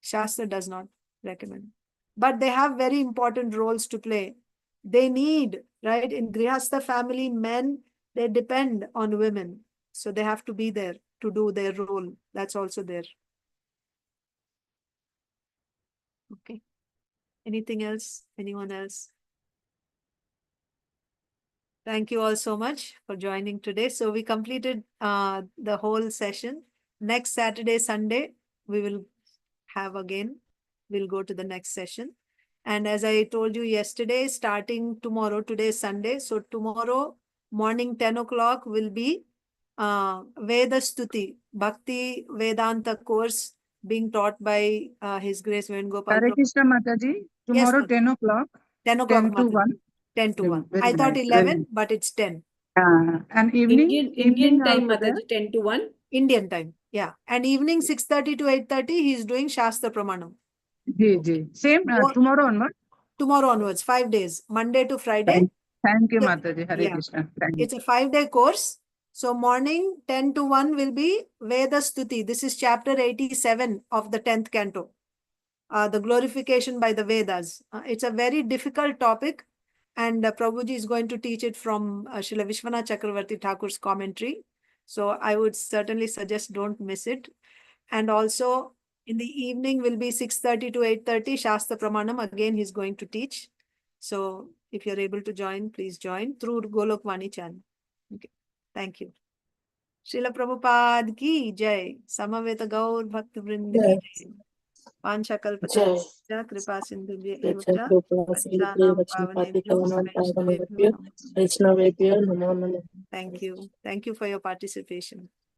Shastra does not recommend. But they have very important roles to play. They need, right? In Grihastha family, men, they depend on women. So they have to be there to do their role. That's also there. Okay. Anything else? Anyone else? Thank you all so much for joining today. So we completed the whole session. Next Saturday, Sunday, we will have again. We'll go to the next session. And as I told you yesterday, starting tomorrow, today is Sunday. So tomorrow morning, 10 o'clock will be Veda Stuti, Bhakti Vedanta course being taught by His Grace Venugopal. Hare Krishna Mataji. Tomorrow, Mataji. 10 o'clock. 10 o'clock. 10 to 1. 10 to 1. Very I thought nice, 11, very- but it's 10. And evening? Indian time, also there? Mataji, 10 to 1. Indian time. Yeah. And evening 6:30 to 8:30, he's doing Shastra Pramanam. Ji. Same What- tomorrow onward. Tomorrow onwards, 5 days, Monday to Friday. Thank you, Yeah. Mataji. Hare Yeah. Krishna. Thank you. It's a 5-day course. So morning 10 to 1 will be Veda Stuti. This is chapter 87 of the 10th canto. The glorification by the Vedas. It's a very difficult topic, and Prabhuji is going to teach it from Srila Vishwanath Chakravarti Thakur's commentary. So I would certainly suggest don't miss it. And also in the evening will be 6:30 to 8:30 Shastra Pramanam. Again, he's going to teach. So if you're able to join, please join through Golok Vani channel. Okay. Thank you. Srila Prabhupada ki jai. Samaveta Gaur Bhakta Vrinda ki jai. Pancha Kalpata Kripa Sindhu Thank you. Thank you for your participation.